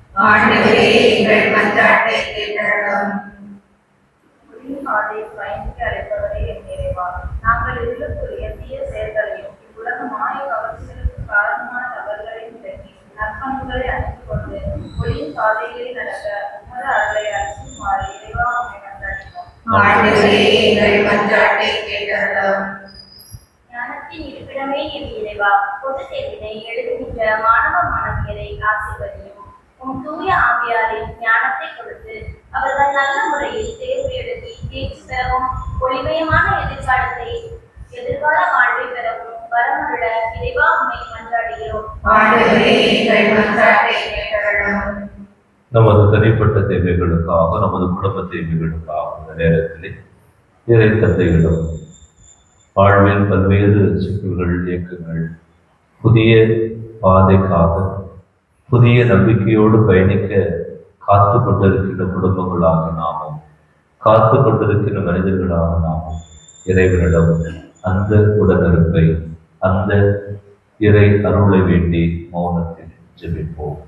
பயணிக்க அழைப்பவரே என் இறைவா, நாங்கள் இருளுக்குரிய தீய செயல்களையும் இவ்வுலக மாய கவர்ச்சிகளுக்கு காரணமான நபர்களையும் விலக்கி நற்பண்புகளை அணிந்து கொண்டு ஒளியின் பாதைகளில் நடக்க உமது அருளை அளிக்குமாறு இறைவா உம்மை மன்றாடுகிறோம். ஞானத்தின் இருப்பிடமே என் இறைவா, பொது தேர்வினை எழுதுகின்ற மாணவ மாணவியரை ஆசீர்வதியும். உம் தூய ஆவியாரின் ஞானத்தை கொடுத்து அவர்கள் நல்ல முறையில் தேர்வு எழுதி தேர்ச்சி பெறவும், ஒளிமயமான எதிர்கால வாழ்வை பெறவும் வரமுள்ள இறைவா உம்மை மன்றாடுகிறோம். நமது தனிப்பட்ட தேவைகளுக்காக, நமது குடும்ப தேவைகளுக்காக இந்த நேரத்திலே இறை தந்தையிடம் வாழ்வில் பல்வேறு சிக்கல்கள், இயக்கங்கள், புதிய பாதைக்காக புதிய நம்பிக்கையோடு பயணிக்க காத்து கொண்டிருக்கின்ற குடும்பங்களாக நாமும், காத்து கொண்டிருக்கின்ற மனிதர்களாக நாமும் இறைவனிடம் அந்த உடனிருப்பை, அந்த இறை அருளை வேண்டி மௌனத்தில் ஜெபிப்போம்.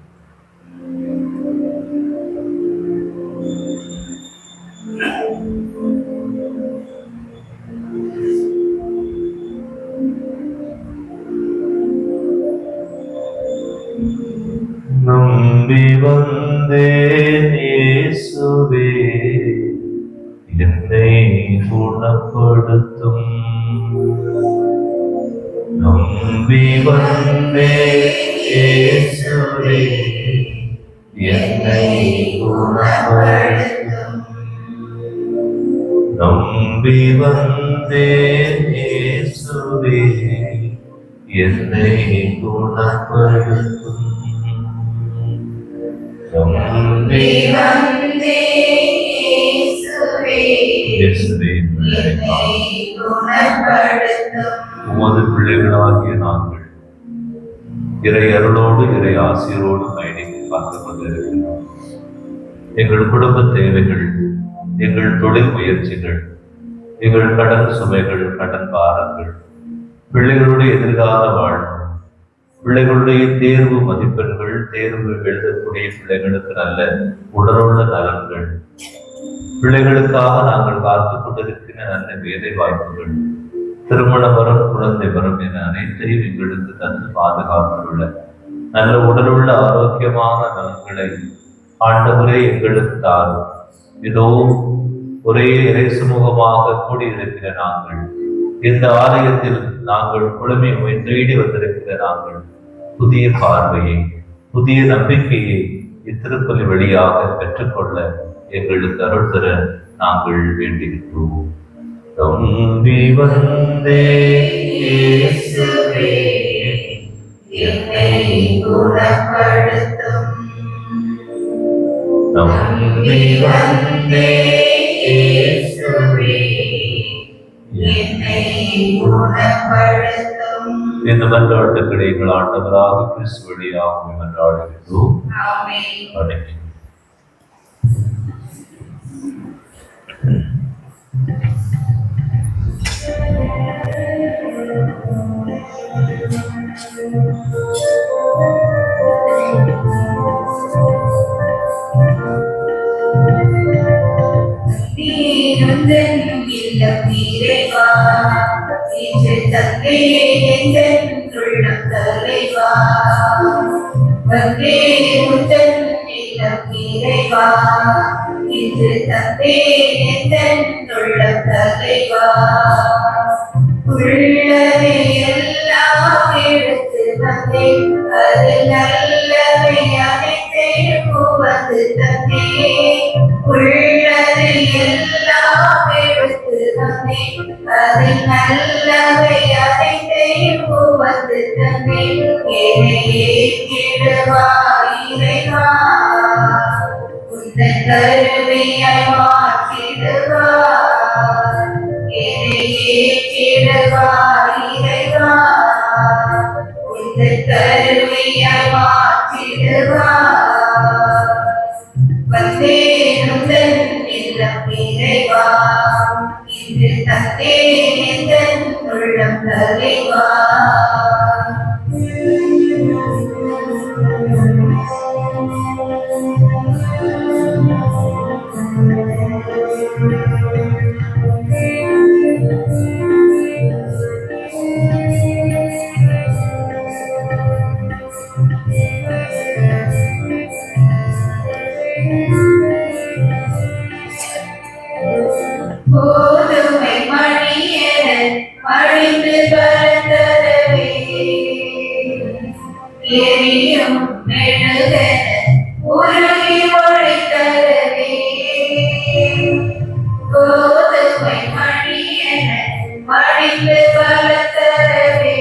நம்பி வந்தேன் இயேசுவே, என்னை குணப்படுத்தும். நம்பி வந்தேன் இயேசுவே, என்னை குணப்படுத்தும். நம்பி வந்தேன் இயேசுவே, என்னை குணப்படுத்தும். நம்பி வந்தே இயேசுவே, என்னை குணப்படுத்தும். உமது பிள்ளைகளாகிய நாங்கள் இறை அருளோடு இறை ஆசிரியரோடு பயணித்து காத்துக் கொண்டிருக்கிறோம். எங்கள் குடும்ப தேவைகள், எங்கள் தொழில் முயற்சிகள், எங்கள் கடன் சுமைகள், கடன் பாரங்கள், பிள்ளைகளுடைய எதிர்கால வாழ்வு, பிள்ளைகளுடைய தேர்வு மதிப்பெண்கள், தேர்வு எழுதக்கூடிய பிள்ளைகளுக்கு நல்ல உடலுள்ள நலன்கள், பிள்ளைகளுக்காக நாங்கள் காத்துக் கொண்டிருக்கிற நல்ல வேலை வாய்ப்புகள், திருமண வரம், குழந்தை வரம் என அனைத்தையும் எங்களுக்கு தந்து பாதுகாத்துள்ள நல்ல உடலுள்ள ஆரோக்கியமான நலன்களை ஆண்டவரே எங்களுக்கு தாரும். இதோ ஒரே இறை சமூகமாக கூடியிருக்கிற நாங்கள், இந்த ஆலயத்தில் நாங்கள் குழுமை தேடி வந்திருக்கிற நாங்கள் புதிய பார்வையை, புதிய நம்பிக்கையை இத்திருப்பலி வழியாக பெற்றுக்கொள்ள எங்களுக்கு அருள் தர நாங்கள் வேண்டுகின்றோம். நம்பி வந்தே இயேசுவே, என்னை குணப்படுத்தும். நம்பி வந்தே இயேசுவே, என்னை குணப்படுத்தும். இந்த மன்றாட்டுக்களை எங்கள் ஆண்டவராக கிறிஸ்து வழியாக மன்றாடுகிறோம். ஆமென். நீருந்தன் இல்லம் இறைவா, இன்று தந்தே என்றென்றுள்ளம் தலைவா. வந்தே உந்தன் இல்லம் இறைவா, இன்று தந்தே என்றென்றுள்ளம் தலைவா. உள்ளதை எல்லாம் எடுத்து வந்தேன், அது நல்லவை அனைத்தையும் வந்து தந்தேன். உள்ளதை எல்லாம் எடுத்து வந்தேன், அது நல்லவை அனைத்தையும் வந்து தந்தேன். என்னையே கிடுவாய் இறைவா, உந்தன் கருவியாய் மாற்றிடுவாய். என்னையே கிடுவாய் இறைவா, உந்தன் கருவியாய் மாற்றிடுவாய். வந்தேன் உந்தன் இல்லம் இறைவா, இன்று தந்தேன் எந்தன் உள்ளம் தலைவா. கோதுமை மணியென மடிந்து பறந்ததவே, எரியும் மெழுகென உருகி ஒழித்ததவே. கோதுமை மணியென மடிந்து பறந்ததவே,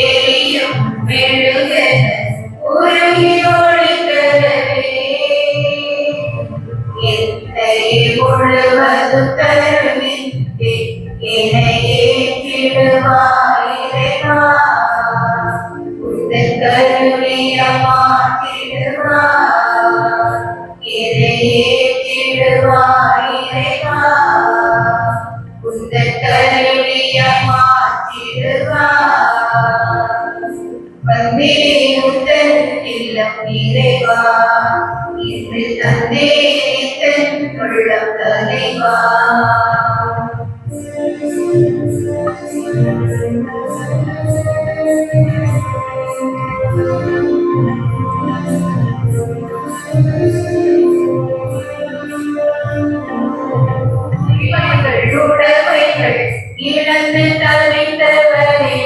எரியும் மெழுகென உருகி ஒழித்ததவே. என்னை முழுவதும் தருவித்து என்னையே கிடுவாய் இறைவா, உந்தன் கருவியாய் மாற்றிடுவாய். என்னையே கிடுவாய் இறைவா, உந்தன் கருவியாய் மாற்றிடுவாய். வந்தேன் உந்தன் இல்லம் இறைவா, இன்று தந்தேன் எந்தன் உள்ளம் தலைவா. உடைமைகள் இழந்து தவித்தவரே,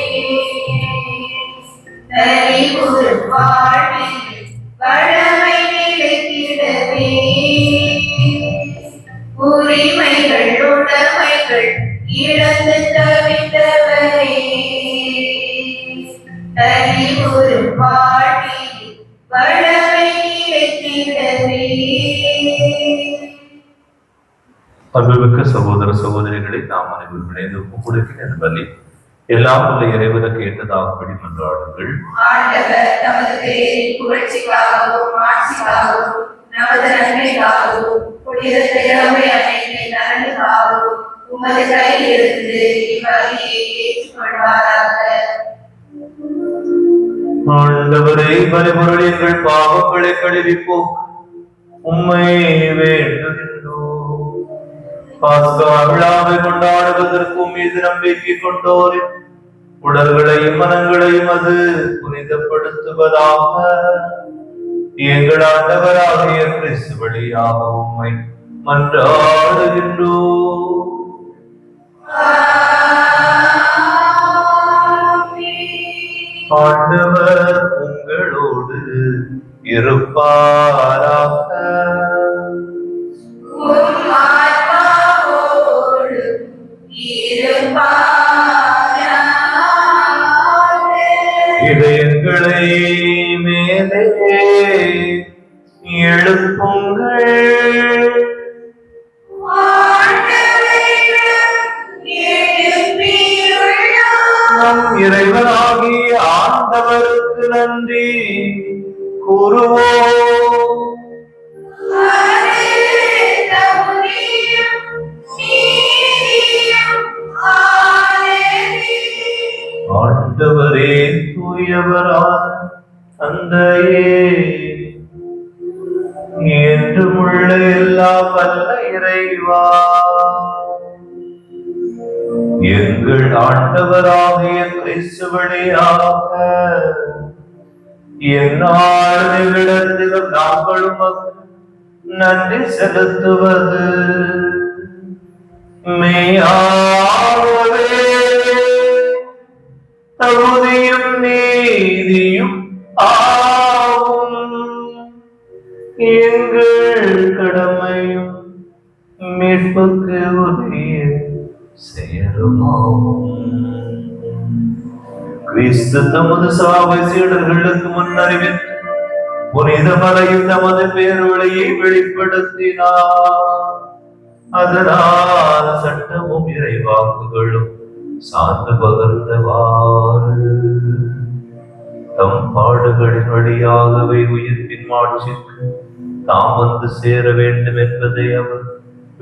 தரிபுறு வாழ்வில் வளமை நிலைத்திடவே. உரிமைகள் உடைமைகள் இழந்து தவித்தவரே, தரிபுறு வாழ்வில் வளமை அன்புமிக்க சகோதர சகோதரிகளை நாம் அனைவரும் இணைந்து ஒப்புக் கொடுக்கிற பலி எல்லாம் உள்ள இறைவனுக்கு ஏற்றதாகும்படி மன்றாடுங்கள். ஆண்டவர் தமது பேரின் புகழ்ச்சிக்காகவும் ஆட்சிக்காகவும் நமது நன்மைக்காகவும் புனித திறமை அனைத்தின் நலனுக்காகவும் உமது கையில் இருந்து இவ்வழியை ஏற்றுக்கொள்வாராக. ஆண்டவரே, பரிபொருள் எங்கள் பாவங்களை கழுவிப்போம் உம்மை வேண்டுகின்றோம். பாஸ்கா விழாவை கொண்டாடுவதற்கும் மீது நம்பிக்கை கொண்டோரின் உடல்களையும் மனங்களையும் அது புனிதப்படுத்துவதாக எங்கள் ஆண்டவராகிய கிறிஸ்து வழியாக உம்மை மன்றாடுகின்றோம். ஆண்டவர் உங்களோடு இருப்பாராக. இதயங்களை மேலே எழுப்புங்கள். நம் இறைவனாகிய ஆண்டவருக்கு நன்றி கூறுவோம். ஆண்டவரே, தூயவரான தந்தையே, என்றும் உள்ள எல்லா வல்ல இறைவா, எங்கள் ஆண்டவராகிய கிறிஸ்து வழியாக எந்நாள் நிமிடத்திலும் நாங்கள் உமக்கு நன்றி செலுத்துவது மெய்யாகவே தகுதியும் நீதியும் ஆகும். எங்கள் கடமையும் மீட்புக்கு உரிய செயலுமாகும். கிறிஸ்து தமது சாவை சீடர்களுக்கு முன்னறிவித்து புனித மலையில் தமது பேரொழியை வெளிப்படுத்தினார். அதனால் சட்டமும் இறைவாக்குகளும் சார்ந்து பகர்ந்தவாறு தம் பாடுகளின் வழியாகவே உயிர்ப்பின் மாட்சிக்கு தாம் வந்து சேர வேண்டும் என்பதை அவர்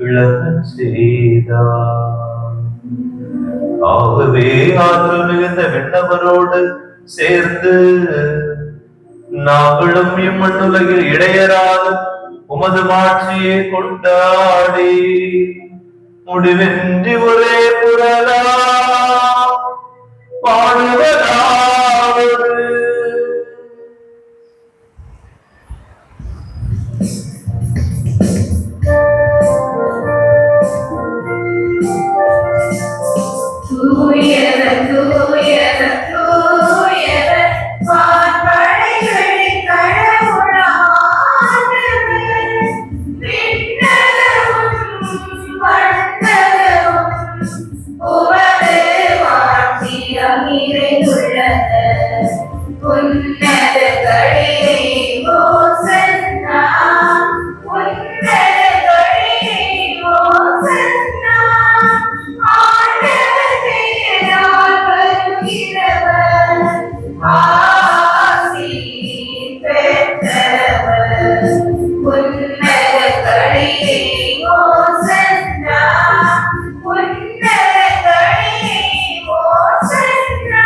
விளக்க செய்தார். ஆகவே ஆற்றல் மிகுந்த விண்ணவரோடு சேர்ந்து நாங்களும் இம்மண்ணுலகில் இடையராத உமது மாட்சியை கொண்டாடி முடிவின்றி ஒரே குரலா பாடுவதாவது. தூயவர் தூயவர் தூயவர் வான்படைகளின் கடவுளானவர். விண்ணகமும் மண்ணகமும் உமது மாட்சியால் நிறைந்துள்ளது. உன்னதங்களிலே ஓசன்னா, உன்னதங்களிலே ஓசன்னா. ஆண்டவர் பெயரால் வருகிறவர் ஆசி பெற்றவர். உன்னதங்களிலே ஓசன்னா, உன்னதங்களிலே ஓசன்னா.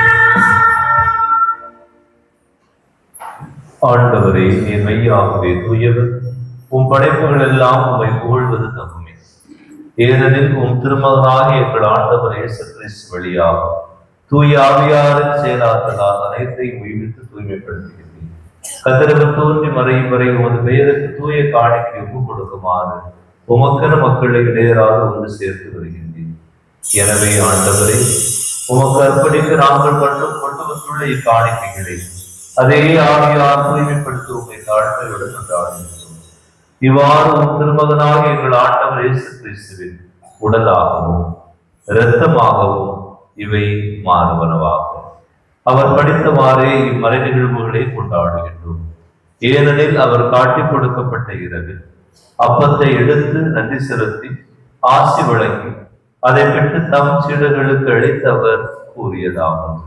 ஆண்டவரே, நீர் மெய்யாகவே தூயவர். உம் படைப்புகள் எல்லாம் உம்மை புகழ்வது தகுமே. ஏனெனில் உம் திருமகனாகிய எங்கள் ஆண்டவர் இயேசு கிறிஸ்து வழியாக தூய ஆவியாரின் செயலாற்றலால் அனைத்தையும் உய்வித்து தூய்மைப்படுத்துகிறேன். கதிரவன் தோன்றி மறையும் வரை உமது பெயருக்கு தூய காணிக்கை ஒப்புக் கொடுக்குமாறு உமக்கென மக்களை இடையராக ஒன்று சேர்த்து வருகின்றேன். எனவே ஆண்டவரே, உமக்கு அர்ப்பணிக்க நாங்கள் மட்டும் கொண்டு வந்துள்ள இக்காணிக்கைகளை அதே ஆவியார் தூய்மைப்படுத்த உண்மை தாழ்மையுடன் கொண்டாடுகின்றோம். இவ்வாறு உம் திருமகனாக எங்கள் ஆண்டவர் இயேசு கிறிஸ்துவின் உடலாகவும் இரத்தமாகவும் இவை மாறுவனவாகும். அவர் படித்தவாறே இம்மறை நிகழ்வுகளை கொண்டாடுகின்றோம். ஏனெனில் அவர் காட்டிக் கொடுக்கப்பட்ட இரவில் அப்பத்தை எடுத்து நன்றி செலுத்தி ஆசி வழங்கி அதை பெற்று தம் சீடர்களுக்கு அளித்து அவர் கூறியதாகும்,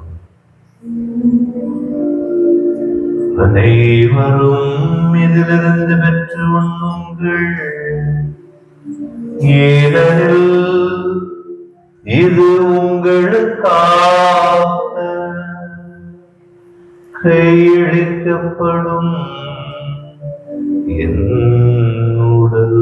அனைவரும் இதிலிருந்து பெற்று உண்ணுங்கள், ஏனெனில் இது உங்களுக்காக கையளிக்கப்படும் என் உடல்.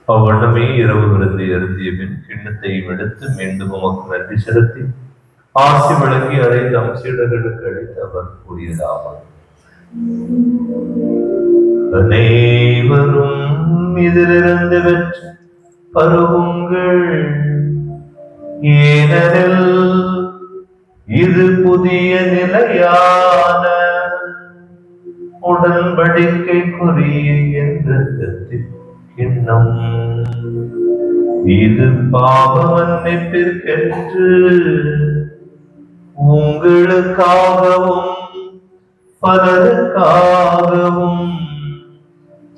அவ்வண்ணமே இரவு விருந்தை அருந்திய பின் கிண்ணத்தையும் எடுத்து மீண்டும் உமக்கு நன்றி செலுத்தி ஆசி வழங்கி அதை தம் சீடர்களுக்கு அளித்து அவர் கூறியதாகும், அனைவரும் இதிலிருந்து பெற்று பருகுங்கள், ஏனெனில் இது புதிய நிலையான உடன்படிக்கைக்குரிய என்ற கிண்ணம், இது பாவ மன்னிப்பிற்கென்று உங்களுக்காகவும் பலருக்காகவும்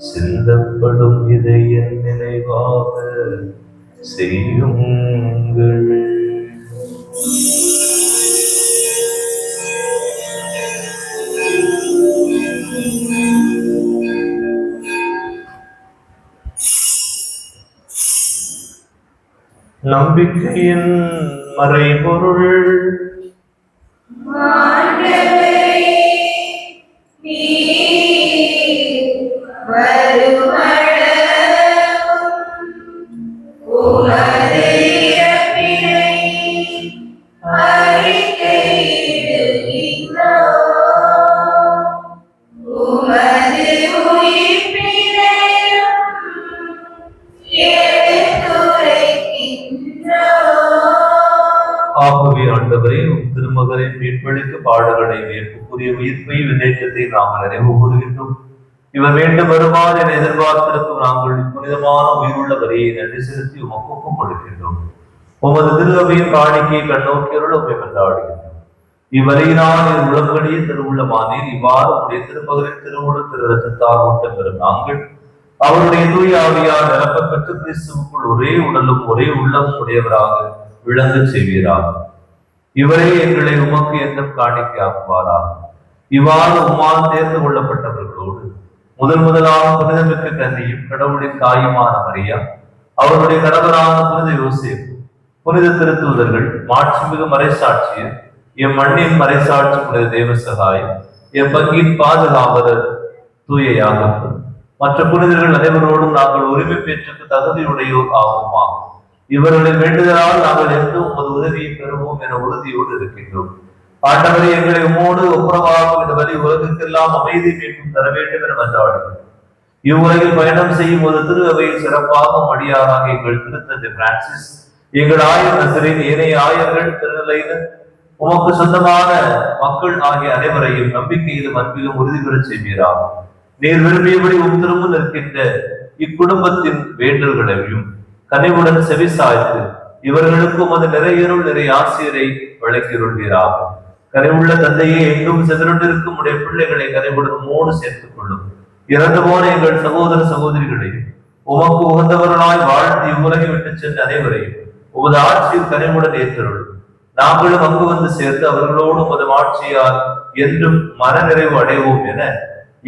சிந்தப்படும், இதை என் நினைவாக செய்யுங்கள். நம்பிக்கையின் மறைபொருள். ஆகவே ஆண்டவரே, உம் திருமகனை மீட்பளிக்கு பாடுகளை வியப்புக்குரிய உயிர்ப்பை விண்ணேற்றத்தை நாங்கள் நினைவு கூறுகின்றோம். இவர் வேண்டும் வருவார் என எதிர்பார்த்திருக்கும் நாங்கள் புனிதமான உயிருள்ள வரியை நன்றி செலுத்தி உமக்கு ஒப்புக் கொடுக்கின்றோம். உமது திருவையின் காணிக்கையை கண்ணோக்கியருள் உண்மை கொண்டாடுகின்றோம். இவ்வரையினால் என் உலகடியே திருவுள்ளமானீர். இவ்வாறு உடைய திருமகனின் திருவுள்ள திரு ரத்தத்தால் ஊட்டம் பெறும் நாங்கள் அவருடைய தூய ஆவியால் நிரப்ப பெற்று கிறிஸ்துவுக்குள் ஒரே உடலும் ஒரே உள்ளமும் உடையவராக விளங்க செய்வீராக. இவரே எங்களை உமக்கு என்றும் காணிக்கையாக்குவாராக. இவ்வாறு உம்மால் தேர்ந்து கொள்ளப்பட்டவர்களோடு முதலாக புனிதமிக்க கன்னியும் கடவுளின் தாயுமான மரியா, அவருடைய கணவரான புனித யோசேப்பு, புனித திருத்தூதர்கள், மாட்சிமிகு மறைசாட்சியர், எம் மண்ணின் மறைசாட்சி புனித தேவசகாயம், எம் பங்கின் பாதுகாவலர் தூய யாகப்பு, மற்ற புனிதர்கள் அனைவரோடும் நாங்கள் உரிமை பெற்றுக்கு தகுதியுடையோர் ஆகுமாகும். இவர்களின் வேண்டுதலால் நாங்கள் என்றும் உமது உதவியை பெறுவோம் என உறுதியோடு இருக்கின்றோம். ஆண்டவரை, எங்களை உம்மோடு ஒப்புரவாகும் இந்த வழி உலகத்திற்கெல்லாம் அமைதி மீட்டும் தர வேண்டும் என மன்றாடுகிறோம். இவ்வுலகில் பயணம் செய்யும் ஒரு திரு அவையில் சிறப்பாக மடியாராக எங்கள் திருத்தந்தை பிரான்சிஸ், எங்கள் ஆயர் நசரின் ஏனைய ஆயர்கள், திருநிலையினர், உமக்கு சொந்தமான மக்கள் ஆகிய அனைவரையும் நம்பிக்கையிலும் அன்பிலும் உறுதி பெறச் செய்வீராகும். நீர் விரும்பியபடி திரும்ப நிற்கின்ற இக்குடும்பத்தின் வேண்டல்களையும் கனிவுடன் செவி சாய்த்து இவர்களுக்கும் அது நிறையருள் நிறை ஆசிரியரை வழங்கியுள்ளார்கள். கனிவுள்ள தந்தையே, எங்கும் செதறுண்டிருக்கும் உடைய பிள்ளைகளை கனிவுடன் மோடு சேர்த்துக் கொள்ளும். இறந்து போன எங்கள் சகோதர சகோதரிகளையும் உமக்கு உகந்தவர்களாய் வாழ்ந்து இவ்வுலகை விட்டு சென்ற அனைவரையும் உமது ஆட்சியில் கனிவுடன் ஏற்றருளும். நாங்களும் அங்கு வந்து சேர்ந்து அவர்களோடு உமது ஆட்சியால் என்றும் மன நிறைவு அடைவோம் என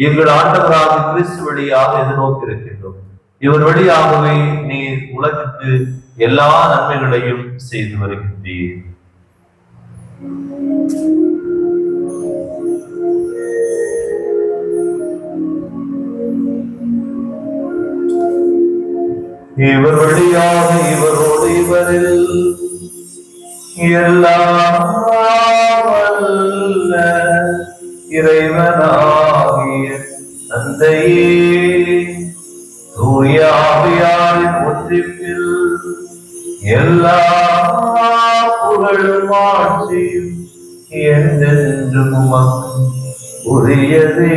எங்கள் ஆண்டவராக கிறிஸ்து வழியாக எதிர்நோக்கி இருக்கின்றோம். இவர் வழியாகவே நீர் உலகுக்கு எல்லா நன்மைகளையும் செய்து வருகின்றீர். இவர் வழியாக இவரோடு இவரில் எல்லாம் வல்ல இறைவனாகிய தந்தையே, தூய ஆவியாரின் ஒன்றிப்பில் எல்லா புகழும் ஆட்சியும் என்றென்றும் உமக்கு உரியதே.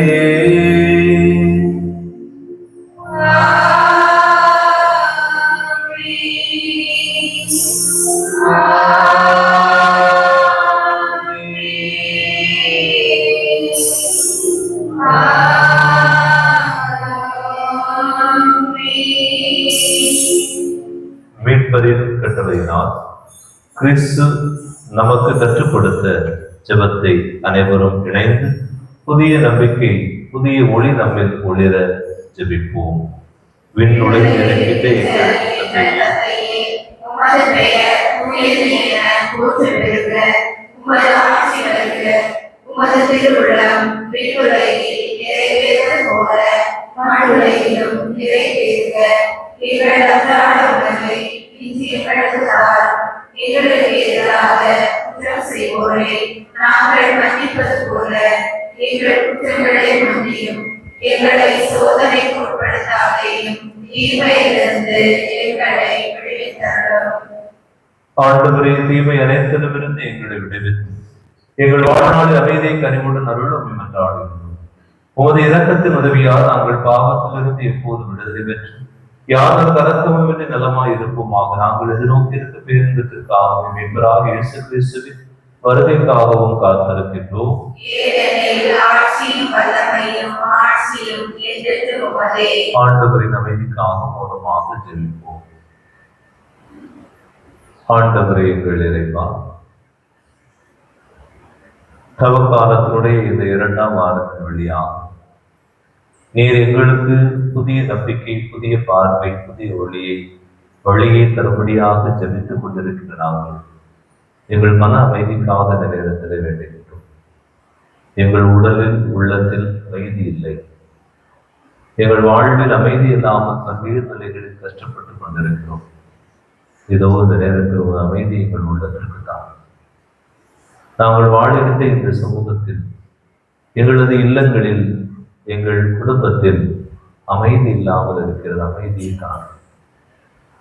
ஏறினார். கிறிஸ்து நமக்கு கற்றுக் கொடுத்த ஜெபத்தை அனைவரும் இணைந்து புதிய நம்பிக்கை, புதிய ஒளி நம்மில் ஒளிர ஜெபிப்போம். விண்ணுடைய எங்கள் தந்தையே, உமது பெயர் தூயது என போற்றப்பெறுக. உமது ஆட்சி வருக. உமது திருவுள்ளம் விண்ணுலகில் நிறைவேறுவது போல மண்ணுலகிலும் நிறைவேறுக. எங்கள் அன்றாட உணவை இன்று எங்களுக்கு தாரும். எங்களுக்கு எதிராக குற்றம் செய்வோரை நாங்கள் மன்னிப்பது போல எங்கள் குற்றங்களை மன்னியும். எங்களை சோதனைக்கு உட்படுத்தாதையும் தீமையிலிருந்து எங்களை விடுவித்தருளும். ஆண்டவரே, தீமை அனைத்திலுமிருந்து எங்களை விடுவித்து எங்கள் வாழ்நாளில் அமைதியை கனிவுடன் அருளும் என்றாடுகிறோம். உமது இரக்கத்தின் உதவியால் நாங்கள் பாவத்திலிருந்து எப்போது விடுதலை பெற்று யாரும் கரக்கமின்றி நலமாய் இருப்போமாக. நாங்கள் எதிர்நோக்கி இருக்க பேருந்தத்திற்காகவும் மீட்பராக இயேசு கிறிஸ்துவின் வருகைக்காகவும் காத்திருக்கின்றோம். ஆண்டவரின் அமைதிக்காக மூலமாக ஜெபிப்போம். ஆண்டவரே, எங்கள் இறைவா, தவக்காலத்தினுடைய இந்த 2ஆம் வாரத்தின் வழியாக நீர் எங்களுக்கு புதிய நம்பிக்கை, புதிய பார்வை, புதிய வழியை தரும்படியாக ஜெபித்துக் கொண்டிருக்கின்ற நாங்கள் எங்கள் மன அமைதிக்காக இந்த நேரத்தில் வேண்டுகின்றோம். எங்கள் உடலில் உள்ளத்தில் அமைதி இல்லை. எங்கள் வாழ்வில் அமைதி இல்லாமல் பல்வேறு நிலைகளில் கஷ்டப்பட்டுக் கொண்டிருக்கிறோம். ஏதோ இந்த நேரத்தில் ஒரு அமைதி எங்கள் உள்ளத்திற்கு தான். நாங்கள் வாழ்கின்ற இந்த சமூகத்தில், எங்களது இல்லங்களில், எங்கள் குடும்பத்தில் அமைதி இல்லாமல் இருக்கிறது. அமைதியை தான்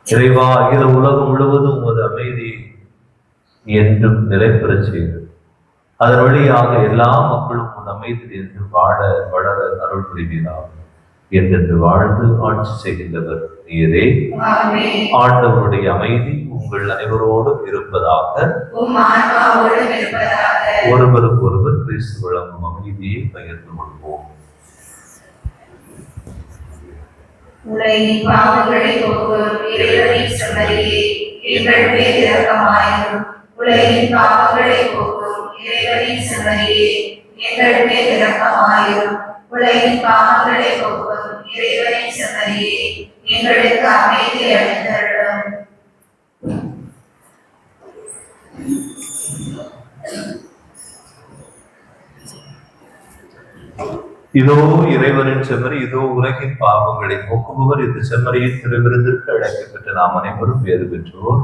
இறைவா, இந்த உலகம் முழுவதும் உமது அமைதி என்றும் நிலைபெறச் செய்து அதன் வழியாக எல்லா மக்களும் உன் அமைதியில் என்று வளர அருள் புரிவீராக. என்றென்று வாழ்ந்து ஆட்சி செய்கின்றவர் நீரே. ஆண்டவருடைய அமைதி உங்கள் அனைவரோடும் இருப்பதாக. ஒருவருக்கு ஒருவர் கிறிஸ்து வழங்கும் அமைதியை பகிர்ந்து கொள்வோம். உலகின் பாவங்களை போக்கும் இறைவனின் செம்மறியே, எங்கள் மேல் இரக்கமாயிரும். உலகின் பாவங்களை போக்கும் இறைவனின் செம்மறியே, எங்கள் மேல் இரக்கமாயிரும். உலகின் பாவங்களை போக்கும் இறைவனின் செம்மறியே, எங்களுக்கு அமைதி அளித்தருளும். இதோ இறைவனின் செம்மறி, இதோ உலகின் பாவங்களை போக்குபவர். இந்த செம்மறியின் திருவிருந்திற்கு அழைக்கப்பட்டு நாம் அனைவரும் பேறு பெற்றோர்.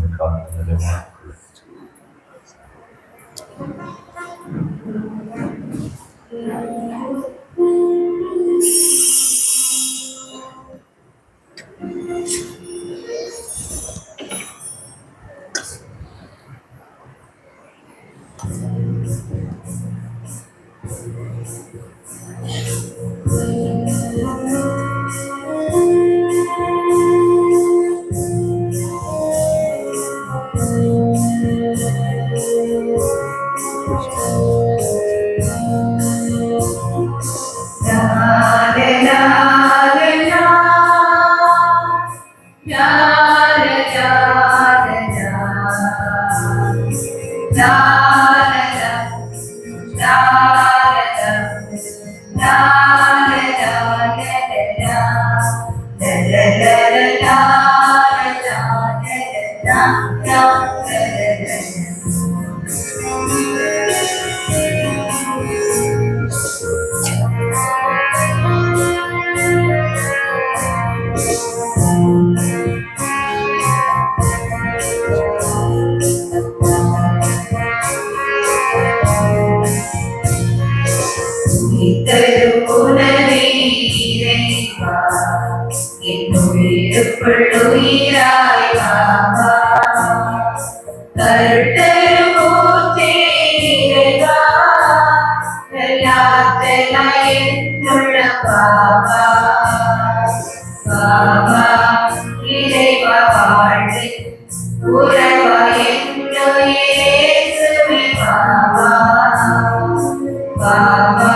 உறவாய் பாபா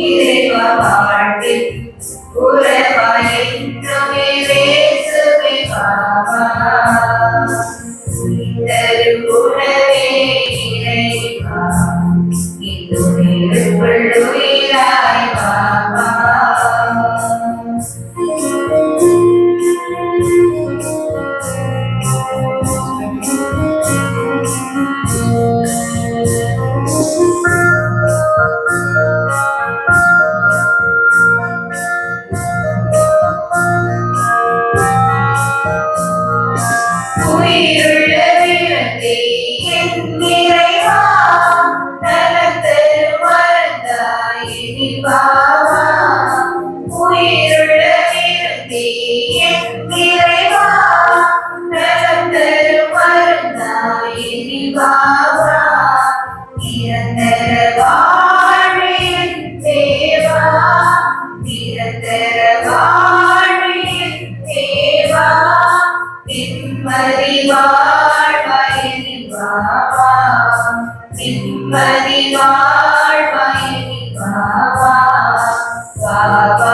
இறைவா வாழ்த்து உறவாயின்றுமே இயேசுவே பாபா உணவே இறைவா இது உயிருக்குள்ளுயிராய் பாபா உயிருள்ள வீரத்தே என் இறைவா நலம் தரும் மருந்தாய் இனி பாவா உயிருள்ள வீரத்தே என் இறைவா நலம் தரும் மருந்தாய் இனி பாவா நிரந்தர வாழ்வே என் தேவா நிரந்தர வாழ்வே என் தேவா நிம்மதி வாழ்வாயினி பாபா நிம்மதி வாழ்வாயினி பாபா பாபா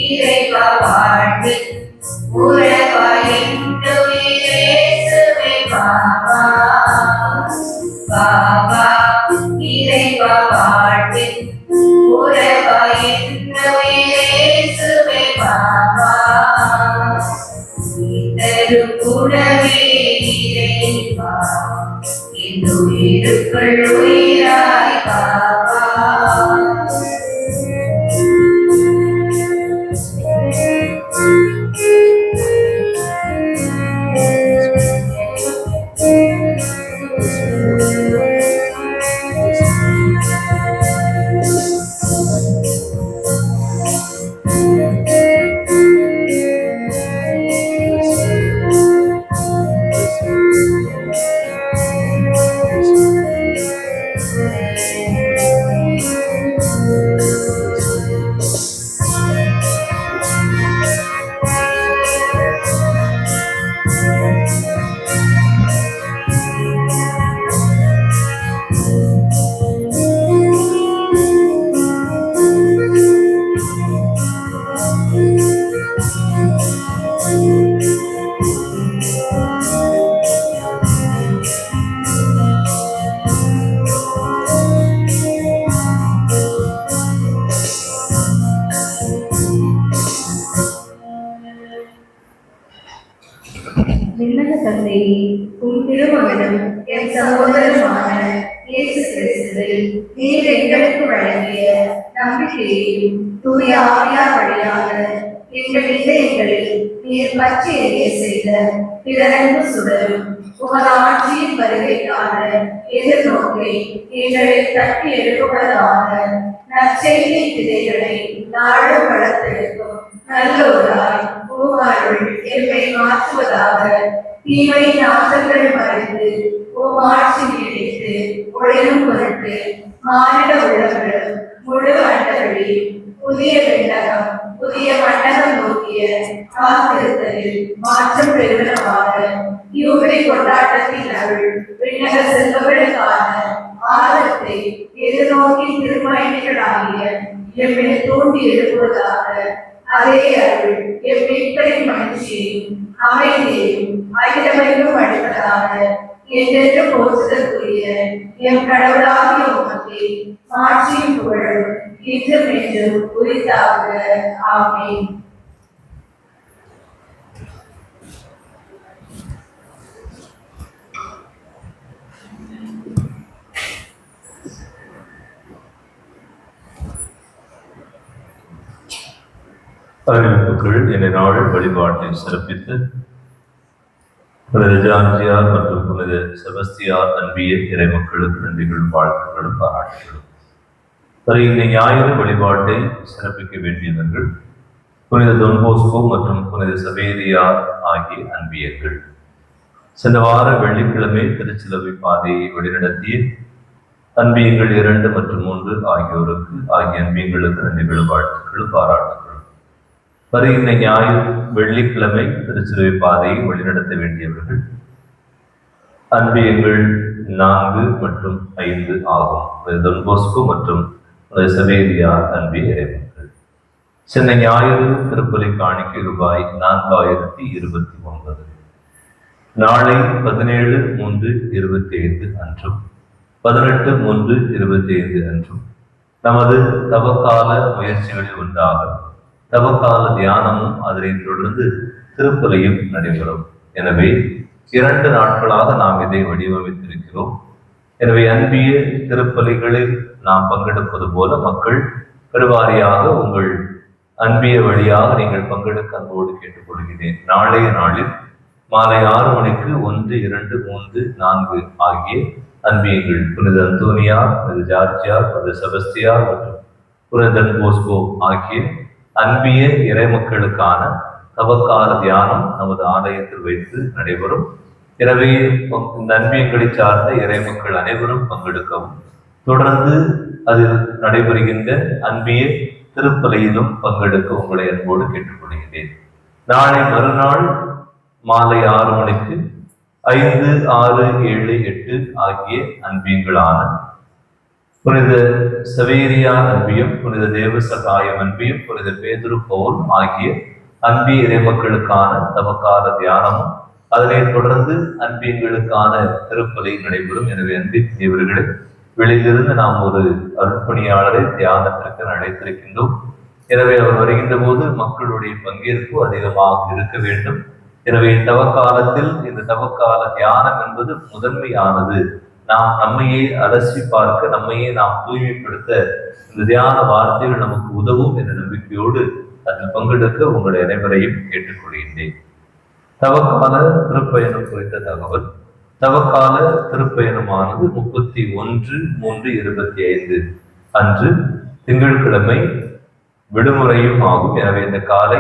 இறைவா வாழ்த்து உறவாயின்று இயேசுவே பாபா பாபா இறைவா வாழ்த்து உறவாயின்று இயேசுவே பாபா உணவே இறைவா இது உயிருக்குள்ளுயிராய் பாபா விண்ணக தந்தையே, உம் திருமகனும் என் சகோதரருமான இயேசு கிறிஸ்துவை நீர் எங்களுக்கு வழங்கிய நம்பிக்கையையும் தூய ஆவியார் வழியாக எங்கள் இதயங்களில் நீர் பற்றி எரிய செய்த பிறரன்பு சுடரும் உமது ஆட்சியின் வருகைக்கான எதிர்நோக்கை எங்களில் தட்டி எழுப்புவதாக நற்செய்தியின் விதைகளை நாடும் வளர்த்தெடுக்கும் நல்லோராய் உமாருள் எம்மை மாற்றுவதாக தீமையின் ஆற்றல்கள் மறைந்து உம் ஆட்சி நீடித்து ஒளிரும் பொருட்டு மானிட உள்ளங்களும் முழு அண்டவெளியும் புதிய விண்ணகம் புதிய மண்டலம் நோக்கிய காத்திருத்தலில் மாற்றம் பெறுவனமாக யூபிலி கொண்டாட்டத்தின் அருள் விண்ணக செல்வங்களுக்கான ஆர்வத்தை எதிர்நோக்கி திருமணிகளாகிய எம்மை தூண்டி எழுப்புவதாக அதே அருள் எம் மீட்பரின் மகிழ்ச்சியையும் அமைதியையும் அகிலமைக்கும் அளிப்பதாக என்றென்று போற்றுதற்குரிய எம் கடவுளாகிய உமக்கு மாட்சியும் புகழும் இன்றும் என்றும் உரித்தாக. ஆமென். அறிவிப்புகள் இந்த நாள் வழிபாட்டை சிறப்பித்து புனித ஜார்ஜியார் மற்றும் புனித செபஸ்தியார் அன்பிய இறைமக்களுக்கு நன்றிகளும் வாழ்த்துக்களும் பாராட்டுகளும். இந்த ஞாயிறு வழிபாட்டை சிறப்பிக்க வேண்டியவர்கள் புனித தொன்போஸ்கோ மற்றும் புனித சவேரியார் ஆகிய அன்பியர்கள். சென்ற வார வெள்ளிக்கிழமை திருச்சிலுவை பாதையை வழிநடத்திய அன்பியங்கள் 2 மற்றும் 3 ஆகியோருக்கு ஆகிய அன்பியங்களுக்கு நன்றிகளும் வாழ்த்துக்களும் பாராட்டுகளும். வருகின்ற ஞாயிறு வெள்ளிக்கிழமை திருச்சிலுவை பாதையை வழிநடத்த வேண்டியவர்கள் அன்பியங்கள் 4 மற்றும் 5 ஆகும். டொன் போஸ்கோ மற்றும் சவேரியார் அன்பிய இறைமக்கள். சென்னை ஞாயிறு திருப்பலி காணிக்கை ரூபாய் 4029. நாளை 17/3/25 அன்றும் 18/3/25 அன்றும் நமது தவக்கால முயற்சிகளில் ஒன்றாக தவக்கால தியானமும் அதனைத் தொடர்ந்து திருப்பலியும் நடைபெறும். எனவே 2 நாட்களாக நாம் இதை வடிவமைத்திருக்கிறோம். எனவே அன்பிய திருப்பலிகளில் நாம் பங்கெடுப்பது போல மக்கள் பெருவாரியாக உங்கள் அன்பிய வழியாக நீங்கள் பங்கெடுக்க அன்போடு கேட்டுக்கொள்கிறேன். நாளைய நாளில் மாலை 6 மணிக்கு 1, 2, 3, 4 ஆகிய அன்பியங்கள் புனித அந்தோனியா, புனித ஜார்ஜியா, புனித செபஸ்தியா மற்றும் புனித டொன் போஸ்கோ ஆகிய அன்பிய இறைமக்களுக்கான தவக்கால தியானம் நமது ஆலயத்தில் வைத்து நடைபெறும். எனவே இந்த அன்பியங்களை சார்ந்த இறைமக்கள் அனைவரும் பங்கெடுக்கவும், தொடர்ந்து அதில் நடைபெறுகின்ற அன்பிய திருப்பலியிலும் பங்கெடுக்க உங்களை அன்போடு கேட்டுக்கொள்கிறேன். நாளை மறுநாள் மாலை 6 மணிக்கு 5, 6, 7, 8 ஆகிய அன்பியங்களான புனித சவேரியா அன்பியம், புனித தேவசகாயம் அன்பியம், புனித பேதுரு பவுல் ஆகிய அன்பிய இறைமக்களுக்கான தவக்கால தியானமும் அதனைத் தொடர்ந்து அன்பியங்களுக்கான திருப்பலி நடைபெறும். எனவே அன்பின் தேவர்களை வெளியிலிருந்து நாம் ஒரு அருட்பணியாளரை தியானத்திற்கு அழைத்திருக்கின்றோம். எனவே அவர் வருகின்ற போது மக்களுடைய பங்கேற்பு அதிகமாக இருக்க வேண்டும். எனவே தவக்காலத்தில் இந்த தவக்கால தியானம் என்பது முதன்மையானது. நாம் நம்மையே அலசி பார்க்க, நம்மையே நாம் தூய்மைப்படுத்த இந்த தியான வார்த்தைகள் நமக்கு உதவும் என்ற நம்பிக்கையோடு அதில் பங்கெடுக்க உங்களை அனைவரையும் கேட்டுக்கொள்கின்றேன். தவக்கால திருப்பயணம் குறித்த தகவல். தவக்கால திருப்பயணமானது 31/3/25 அன்று திங்கட்கிழமை விடுமுறையும் ஆகும். எனவே இந்த காலை